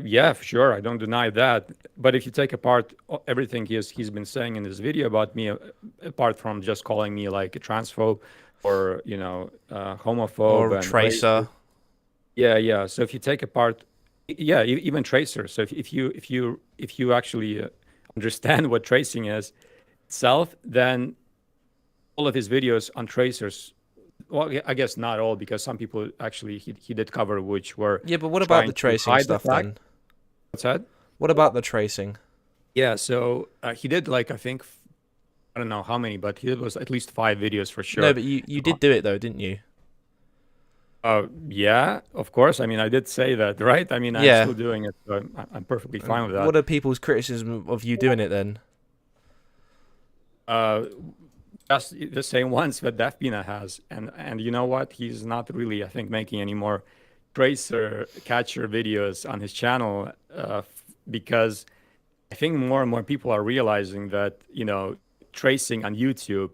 Yeah, for sure, I don't deny that. But if you take apart everything he's been saying in this video about me, apart from just calling me like a transphobe or homophobe Or and racist, Tracer. yeah, yeah. So if you take apart, yeah, even tracers. So if you actually understand what tracing is itself, then all of his videos on tracers, well, I guess not all, because some people actually he did cover which were Yeah, but what about the trying to tracing hide the stuff fact. then? What's that? What about the tracing? Yeah, so he did like I think I don't know how many, but he was at least 5 videos for No, sure. but you did do it though, didn't you? Yeah, of course. I mean, I did say that, right? I mean, I'm Yeah. still doing it, so I'm perfectly fine with And that. what are people's criticism of you doing it then? Uh, just the same ones that Defbina has, and you know what? He's not really, I think, making any more tracer catcher videos on his channel because I think more and more people are realizing that tracing on YouTube,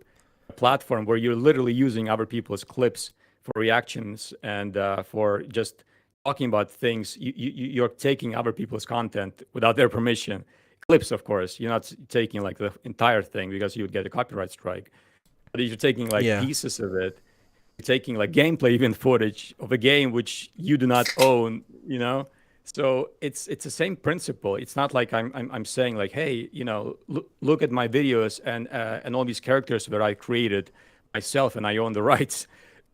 a platform where you're literally using other people's clips for reactions and for just talking about things, you're taking other people's content without their permission. Clips, of course, you're not taking like the entire thing because you would get a copyright strike. But if you're taking like Yeah. pieces of it, you're taking like gameplay even footage of a game which you do not own, so it's the same principle. It's not like I'm saying like, hey, look at my videos and all these characters that I created myself and I own the rights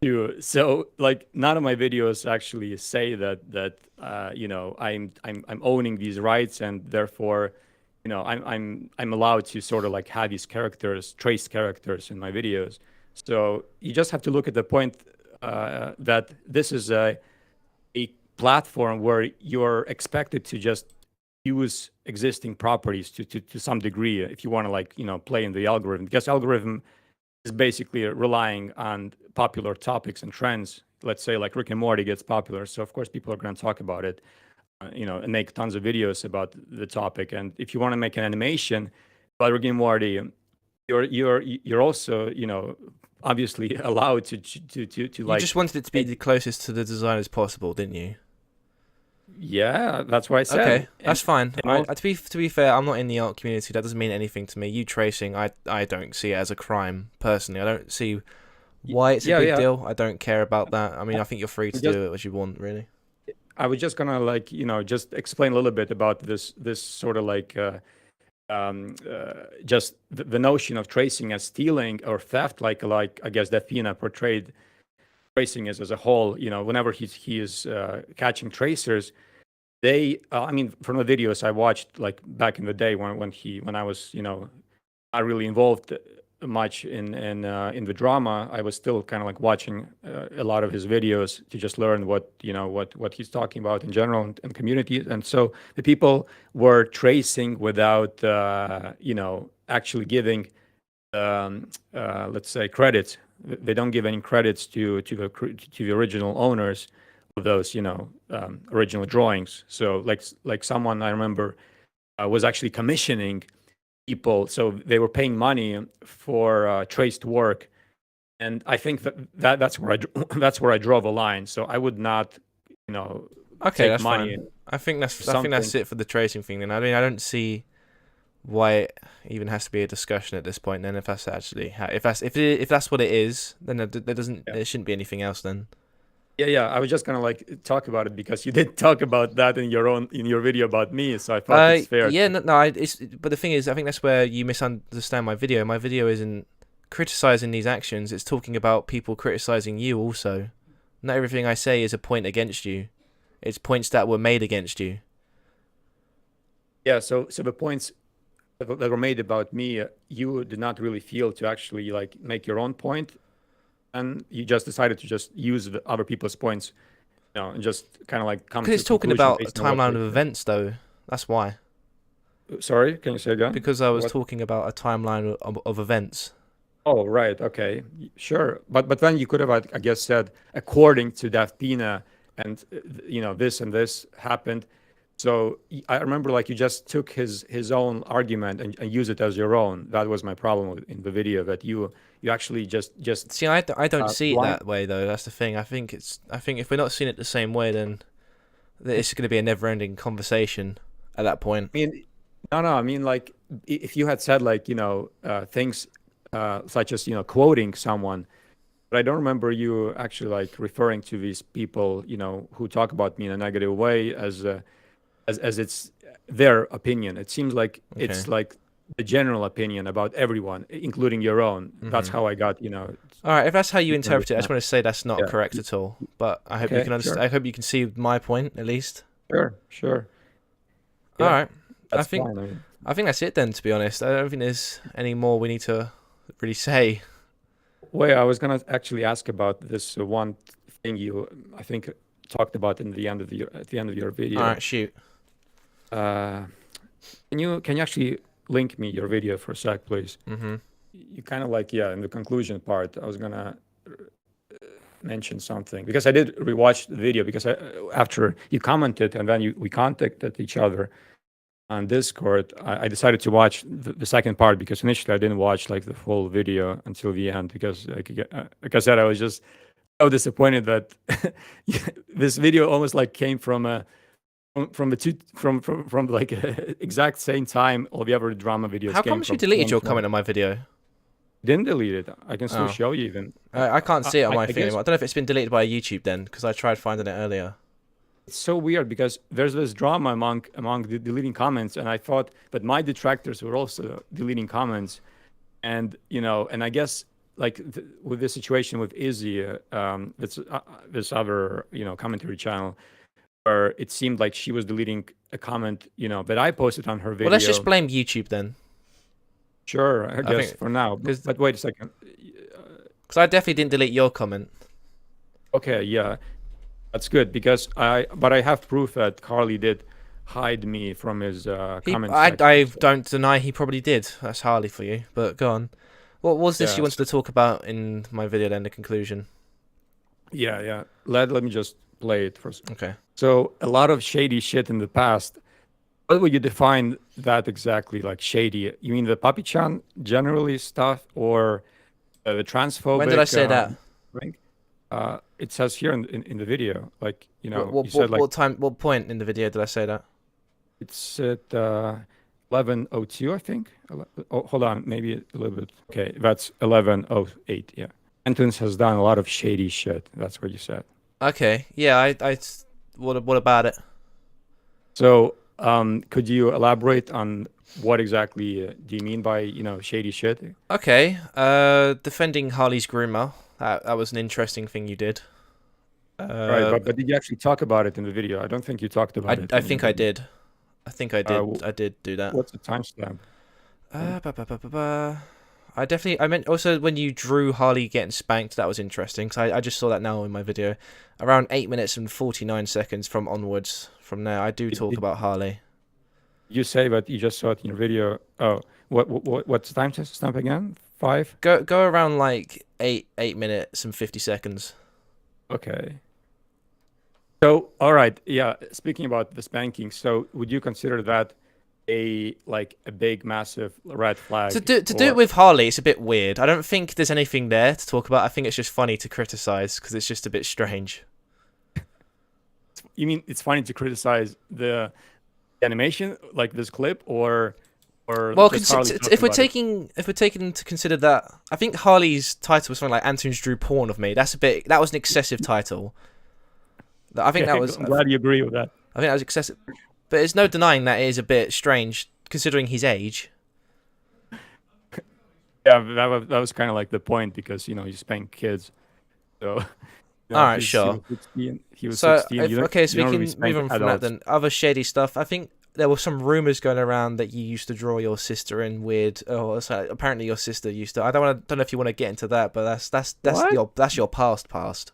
to. So like none of my videos actually say that I'm owning these rights and therefore I'm allowed to sort of like have these characters, traced characters in my videos. So you just have to look at the point that this is a platform where you're expected to just use existing properties to some degree if you want to like play in the algorithm, because algorithm is basically relying on popular topics and trends. Let's say like Rick and Morty gets popular, so of course people are going to talk about it, and make tons of videos about the topic. And if you want to make an animation about Rick and Morty, you're also obviously allowed to You like just wanted it to be the closest to the design as possible, didn't you? yeah, that's what I said. Okay, that's fine. And also, To be fair, I'm not in the art community. That doesn't mean anything to me. You tracing, I don't see it as a crime personally. I don't see why it's a yeah, big yeah. deal. I don't care about that. I mean, I think you're free to Just do it as you want, really. I was just gonna like just explain a little bit about this sort of like just the notion of tracing as stealing or theft, like I guess that Pina portrayed tracing as a whole. Whenever he is catching tracers, they I mean, from the videos I watched like back in the day when I was not really involved much in the drama, I was still kind of like watching a lot of his videos to just learn what he's talking about in general and community. And so the people were tracing without actually giving let's say credit They don't give any credits to the original owners of those, original drawings. So like someone I remember was actually commissioning people, so they were paying money for traced work, and I think that's where that's where I draw the line. So I would not, Okay, take that's money. fine. I think that's Something. it for the tracing thing. Then I mean, I don't see why it even has to be a discussion at this point. Then if that's actually if that's what it is, then there shouldn't be anything else then. Yeah. I was just gonna like talk about it because you did talk about that in your video about me, so I thought it's fair. Yeah, no, but the thing is, I think that's where you misunderstand my video. My video isn't criticizing these actions. It's talking about people criticizing you also. Not everything I say is a point against you. It's points that were made against you. Yeah. So the points that were made about me, you did not really feel to actually like make your own point, and you just decided to just use the other people's points, and just kind of like come. Because it's talking about a timeline of events, though. That's why. Sorry, can you say again? Because I was talking about a timeline of events. Oh, right. Okay. Sure. But then you could have, I guess, said according to Daftina, and this and this happened. So I remember like you just took his own argument and used it as your own. That was my problem in the video, that you actually just see. I don't see it that way though. That's the thing. I think if we're not seeing it the same way, then it's going to be a never-ending conversation at that point. I mean, no. I mean, like if you had said like things such as quoting someone, but I don't remember you actually like referring to these people who talk about me in a negative way as it's their opinion. It seems like it's like the general opinion about everyone, including your own. That's how I got All right, if that's how you interpret it, I just want to say that's not correct at all. But I hope you can understand. Sure. I hope you can see my point at least. Sure. Yeah, all right. I think that's it then. To be honest, I don't think there's any more we need to really say. Wait, I was gonna actually ask about this one thing you, I think, talked about at the end of your video. All right, shoot. Can you actually link me your video for a sec, please? Mm-hmm. You kind of like in the conclusion part, I was gonna mention something because I did rewatch the video because after you commented and then we contacted each other on Discord, I decided to watch the second part because initially I didn't watch like the full video until the end because like I said, I was just so disappointed that this video almost like came from like exact same time all the other drama videos. How come you deleted your comment on my video? Didn't delete it. I can still show you even. I can't see it on my thing. I don't know if it's been deleted by YouTube then, because I tried finding it earlier. It's so weird because there's this drama among the deleting comments, and I thought that my detractors were also deleting comments, and and I guess like with this situation with Izzy, this other commentary channel, where it seemed like she was deleting a comment that I posted on her video. Well, let's just blame YouTube then. Sure, I guess for now. But wait a second. Because I definitely didn't delete your comment. Okay, yeah. That's good because I have proof that Carly did hide me from his comments. I don't deny he probably did. That's hardly for you, but go on. What was this you wanted to talk about in my video then, the conclusion? Yeah. Let me just play it first. Okay. So a lot of shady shit in the past. What would you define that exactly, like shady? You mean the Papi-chan generally stuff or the transphobic? When did I say that? Thing? It says here in the video, like what point in the video did I say that? It's at 11:02, I think. Oh, hold on, maybe a little bit. Okay, that's 11:08. Yeah, Antoons has done a lot of shady shit. That's what you said. Okay, yeah. What about it? So, could you elaborate on what exactly do you mean by shady shit? Okay, defending Harley's groomer. That was an interesting thing you did. Right, but did you actually talk about it in the video? I don't think you talked about it. I think I did. I think I did. I did do that. What's the timestamp? I meant also when you drew Harley getting spanked. That was interesting because I just saw that now in my video. Around 8 minutes and 49 seconds from onwards. From there, I do talk about Harley. You say, but you just saw it in your video. Oh, what's the timestamp again? 5. Go around like 8 minutes and 50 seconds. Okay. So, all right, yeah. Speaking about the spanking, so would you consider that a big, massive red flag? To do it with Harley, it's a bit weird. I don't think there's anything there to talk about. I think it's just funny to criticize because it's just a bit strange. You mean it's funny to criticize the animation, like this clip, or Well, just Harley if we're talking about it? taking into consider that, I think Harley's title was something like Antoons drew porn of me. That was an excessive title. I think Okay, that was. I'm glad you agree with that. I think that was excessive, but there's no denying that it is a bit strange considering his age. Yeah, that was kind of like the point, because you spank kids. So All right, sure. He was So, 16. You don't so we really can spank move on from that adults. then. Other shady stuff. I think there were some rumors going around that you used to draw your sister in weird. Oh, so apparently your sister used to. I don't know if you want to get into that, but What? that's your past.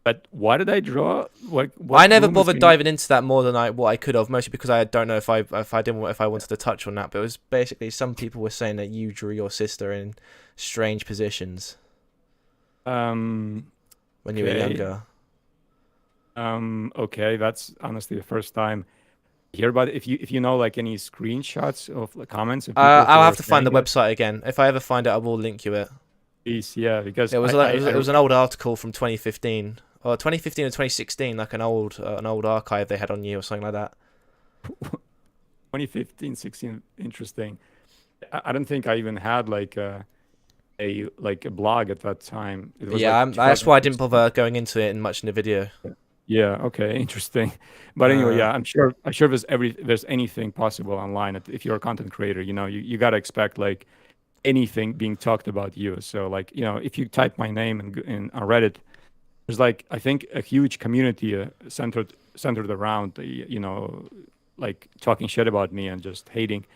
But why did I draw? What I never rumors bothered can you- diving into that more than what I could have, mostly because I don't know if I wanted to touch on that. But it was basically some people were saying that you drew your sister in strange positions Um. when you were Okay. younger. Okay, that's honestly the first time I hear about it. If you know like any screenshots of the comments of people who I'll were have to find the saying that, website again. If I ever find it, I will link you it. please, yeah, because It was I it was an old article from 2015 or 2015 or 2016, like an old archive they had on you or something like that. 2015, 16, interesting. I don't think I even had like a blog at that time. It was Yeah, like that's why I didn't 2016. bother going into it in much in the video. Yeah, okay, interesting. But anyway, Uh, yeah, I'm sure there's anything possible online. If you're a content creator, you gotta expect like anything being talked about you. So like, if you type my name in on Reddit, there's like, I think, a huge community centered around like talking shit about me and just hating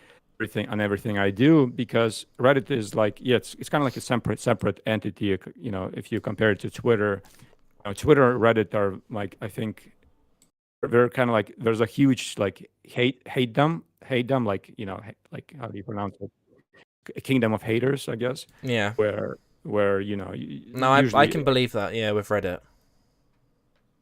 everything I do, because Reddit is like, yeah, it's kind of like a separate entity. If you compare it to Twitter, Twitter and Reddit are like, I think they're kind of like, there's a huge like hate them, like, like, how do you pronounce it? A kingdom of haters, I guess, yeah. where No, I usually, can believe that. Yeah, with Reddit.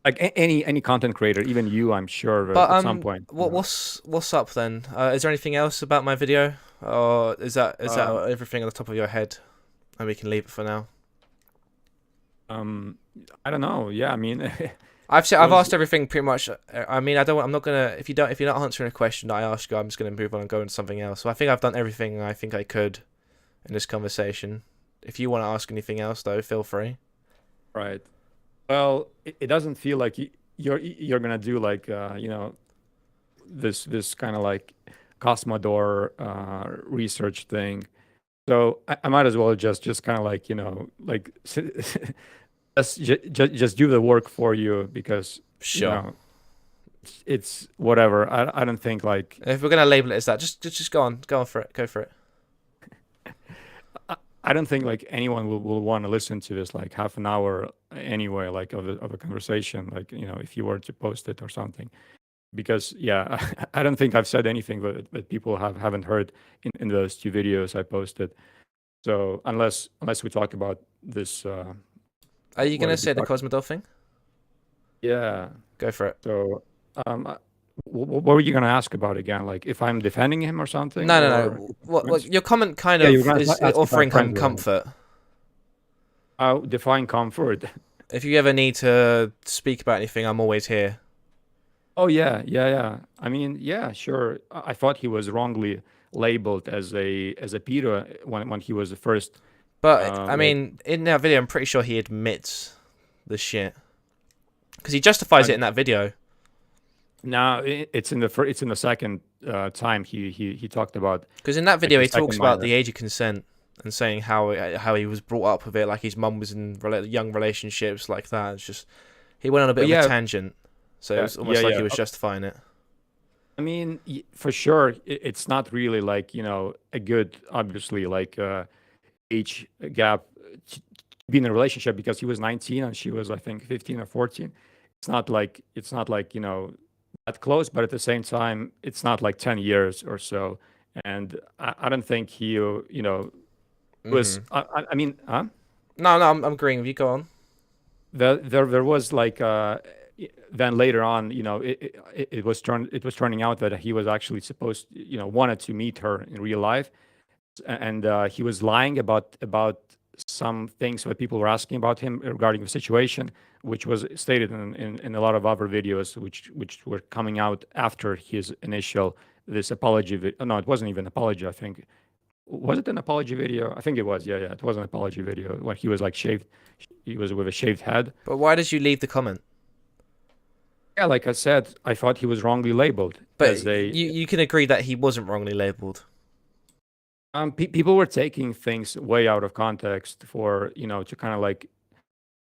like, any content creator, even you, I'm sure, But at some point. what's up then? Is there anything else about my video, or is that Um, everything on the top of your head, and we can leave it for now? I don't know. Yeah, I mean, I've was asked everything pretty much. I mean, I'm not gonna. If you're not answering a question that I ask you, I'm just gonna move on and go into something else. So I think I've done everything I think I could in this conversation. If you want to ask anything else, though, feel free. right. Well, it doesn't feel like you're gonna do like this kind of like Cosmodor research thing. So I might as well just kind of like like just do the work for you, because Sure. it's whatever. I don't think like If we're gonna label it as that, just go on for it. Go for it. I don't think like anyone will want to listen to this like half an hour anyway, like of a conversation, like if you were to post it or something. Because yeah, I don't think I've said anything that people haven't heard in those two videos I posted. So unless we talk about this, Are you what gonna did we say the talk? Cosmodol thing? Yeah. Go for it. So what were you gonna ask about again? Like if I'm defending him or something, No, no, or no. What your comment kind yeah, of you were gonna is ask if I'm offering him friends with him. comfort. I'll define comfort. If you ever need to speak about anything, I'm always here. Oh yeah, yeah, yeah. I mean, yeah, sure. I thought he was wrongly labeled as a pedo when he was the first. But I Like, mean, in that video, I'm pretty sure he admits the shit because he justifies it I'm in that video. now it's in the second time he talked about Because in that like video, the he talks second about minor. the age of consent and saying how he was brought up with it, like his mum was in young relationships like that. It's just he went on a bit But of yeah, a tangent, so it was almost yeah, like he yeah. was justifying it. I mean, for sure, it's not really like a good, obviously, like age gap to be in a relationship, because he was 19 and she was, I think, 15 or 14. It's not like that close, but at the same time, it's not like 10 years or so. And I don't think he Was I mean, huh? No, I'm agreeing with you. Go on. There was like then later on, it was turning out that he was actually supposed, wanted to meet her in real life, and he was lying about some things that people were asking about him regarding the situation, which was stated in a lot of other videos, which were coming out after his initial this apology. No, it wasn't even apology. I think was it an apology video? I think it was. Yeah, yeah, it was an apology video when he was like shaved. He was with a shaved head. But why did you leave the comment? Yeah, like I said, I thought he was wrongly labeled But as a. you can agree that he wasn't wrongly labeled. People were taking things way out of context for to kind of like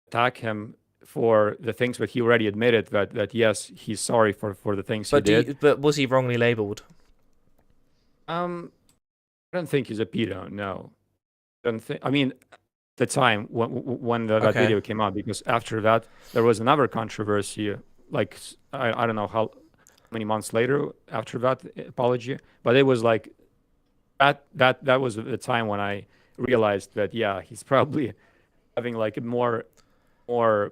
attack him for the things that he already admitted that yes, he's sorry for the things he did. But was he wrongly labeled? I don't think he's a pedo. No, I don't think. I mean, the time when that Okay. video came out, because after that there was another controversy. Like I don't know how many months later after that apology, but it was like that was the time when I realized that yeah, he's probably having like more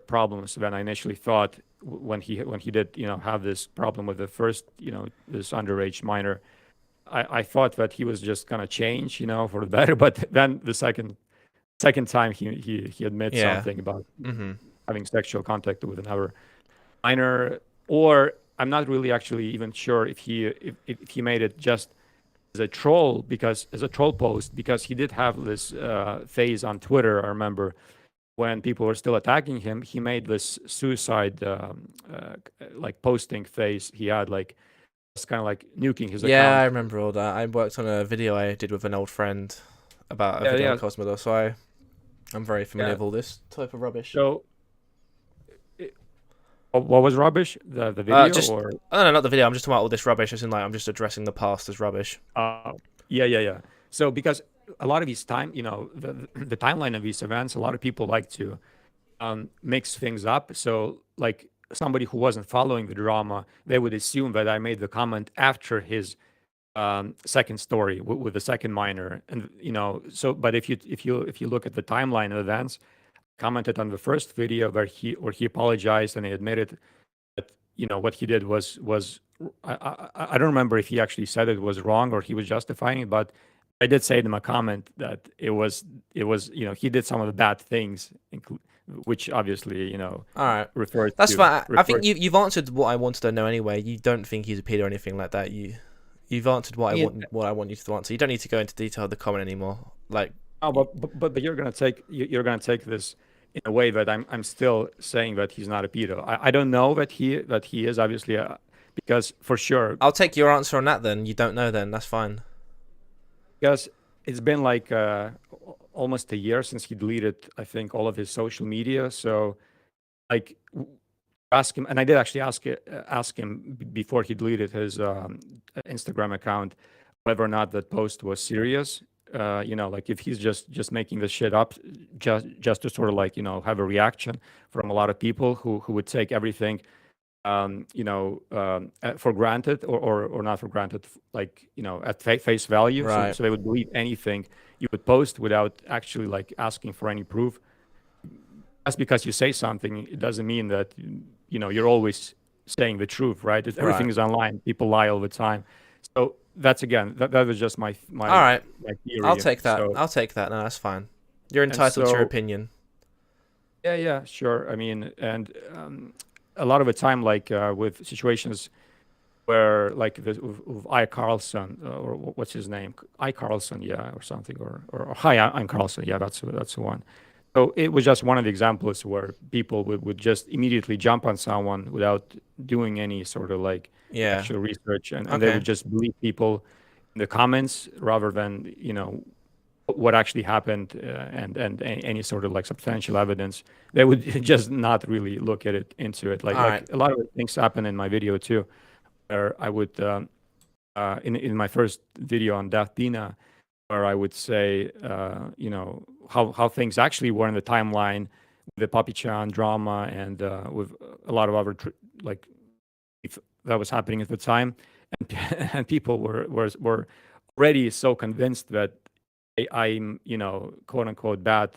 problems than I initially thought when he did have this problem with the first this underage minor. I thought that he was just gonna change for the better, but then the second time he admits Yeah. something about Mm-hmm. having sexual contact with another minor, or I'm not really actually even sure if he made it just as a troll, because as a troll post, because he did have this phase on Twitter. I remember when people were still attacking him, he made this suicide like posting phase. He had like it's kind of like nuking his Yeah, I account. remember all that. I worked on a video I did with an old friend about a Yeah, video on yeah, Cosmodor, so I'm very familiar yeah. with all this type of rubbish. So, what was rubbish? The video Just or? I don't know, not the video. I'm just talking about all this rubbish. As in, like, I'm just addressing the past as rubbish. Yeah, yeah, yeah. So because a lot of these the timeline of these events, a lot of people like to mix things up. So like somebody who wasn't following the drama, they would assume that I made the comment after his second story with the second minor, and So, but if you look at the timeline of events, commented on the first video where he apologized and he admitted that what he did was I don't remember if he actually said it was wrong or he was justifying it, but I did say in my comment that it was he did some of the bad things, which obviously All right, referred that's to fine. I think referred. you've answered what I wanted to know anyway. You don't think he's a pedo or anything like that. You've answered what I mean, I want you to answer. You don't need to go into detail of the comment anymore. Like, oh, but you're gonna take this in a way that I'm still saying that he's not a pedo. I don't know that he is obviously because for sure, I'll take your answer on that then. You don't know then. That's fine. because it's been like almost a year since he deleted, I think, all of his social media. So like ask him, and I did actually ask him before he deleted his Instagram account whether or not that post was serious. Like if he's just making this shit up, just to sort of like have a reaction from a lot of people who would take everything for granted, or not for granted, like at face value. So, Right. so they would believe anything you would post without actually like asking for any proof. Just because you say something, it doesn't mean that you're always saying the truth, right? Everything Right. is online. People lie all the time. So that's again, that was just my All right. my theory. I'll take that. So I'll take that. No, that's fine. You're and entitled to your so opinion. yeah, yeah, sure. I mean, and a lot of the time, like with situations where like with I Carlson, or what's his name, I Carlson, yeah, or something, or hi, I'm Carlson, yeah, that's the one. So it was just one of the examples where people would just immediately jump on someone without doing any sort of like Yeah. actual research, and they Okay. would just believe people in the comments rather than what actually happened, and any sort of like substantial evidence. They would just not really look at it into it. Like All right. a lot of things happen in my video too, where I would in my first video on Daft Dina, where I would say how things actually were in the timeline with the Papi Chan drama, and with a lot of other like if that was happening at the time, and and people were already so convinced that I'm, you know, quote unquote bad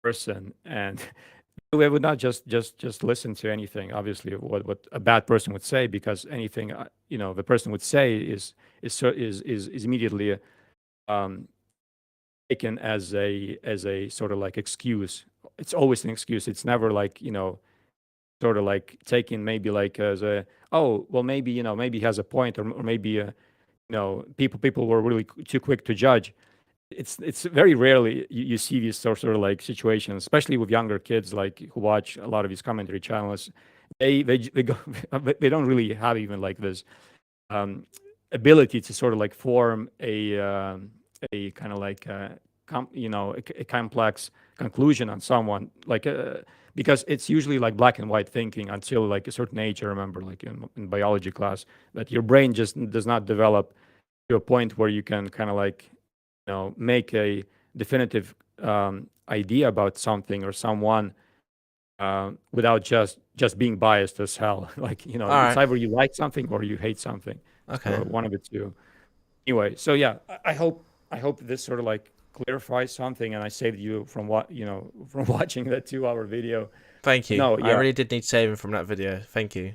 person, and we would not just listen to anything. Obviously, what a bad person would say, because anything you know the person would say is immediately um, taken as a sort of like excuse. It's always an excuse. It's never like, you know, sort of like taken maybe like as a, oh well, maybe, you know, maybe he has a point, or maybe you know, people were really too quick to judge. It's very rarely you see these sort of like situations, especially with younger kids like who watch a lot of these commentary channels. They go they don't really have even like this um, ability to sort of like form a kind of like you know, a complex conclusion on someone, like because it's usually like black and white thinking until like a certain age. I remember like in biology class that your brain just does not develop to a point where you can kind of like, you know, make a definitive idea about something or someone without just being biased as hell. Like, you know, All it's right. either you like something or you hate something. Okay. So one of the two. Anyway, so yeah, I hope this sort of like clarifies something, and I saved you from what, you know, from watching that 2 hour video. Thank you. No, I yeah. really did need saving from that video. Thank you.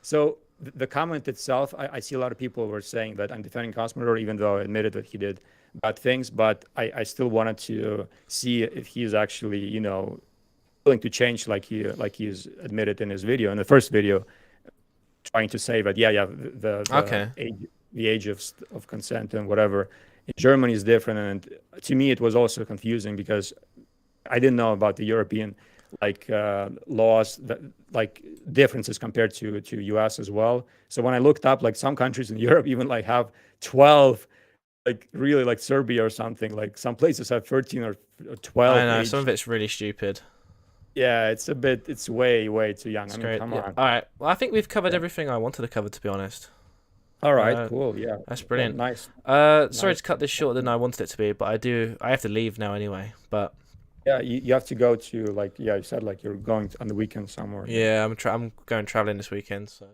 So the comment itself, I see a lot of people were saying that I'm defending Cosmodor, even though I admitted that he did bad things, but I still wanted to see if he's actually, you know, willing to change, like he's admitted in his video, in the first video, trying to say that yeah, Okay. the age of consent and whatever in Germany is different. And to me, it was also confusing because I didn't know about the European like laws, that like differences compared to US as well. So when I looked up, like some countries in Europe even like have 12, like really like Serbia or something, like some places have 13 or I 12 know some age. of it's really stupid. Yeah, it's a bit, it's way too young. It's I mean, great. come Yeah. on. All right. Well, I think we've covered Yeah. everything I wanted to cover, to be honest. All right, Uh, cool. Yeah. that's Well, brilliant. nice. Sorry Nice. to cut this shorter than I wanted it to be, but I have to leave now anyway. But Yeah, you have to go to like, yeah, you said like you're going on the weekend somewhere. Yeah. yeah, I'm going traveling this weekend, so.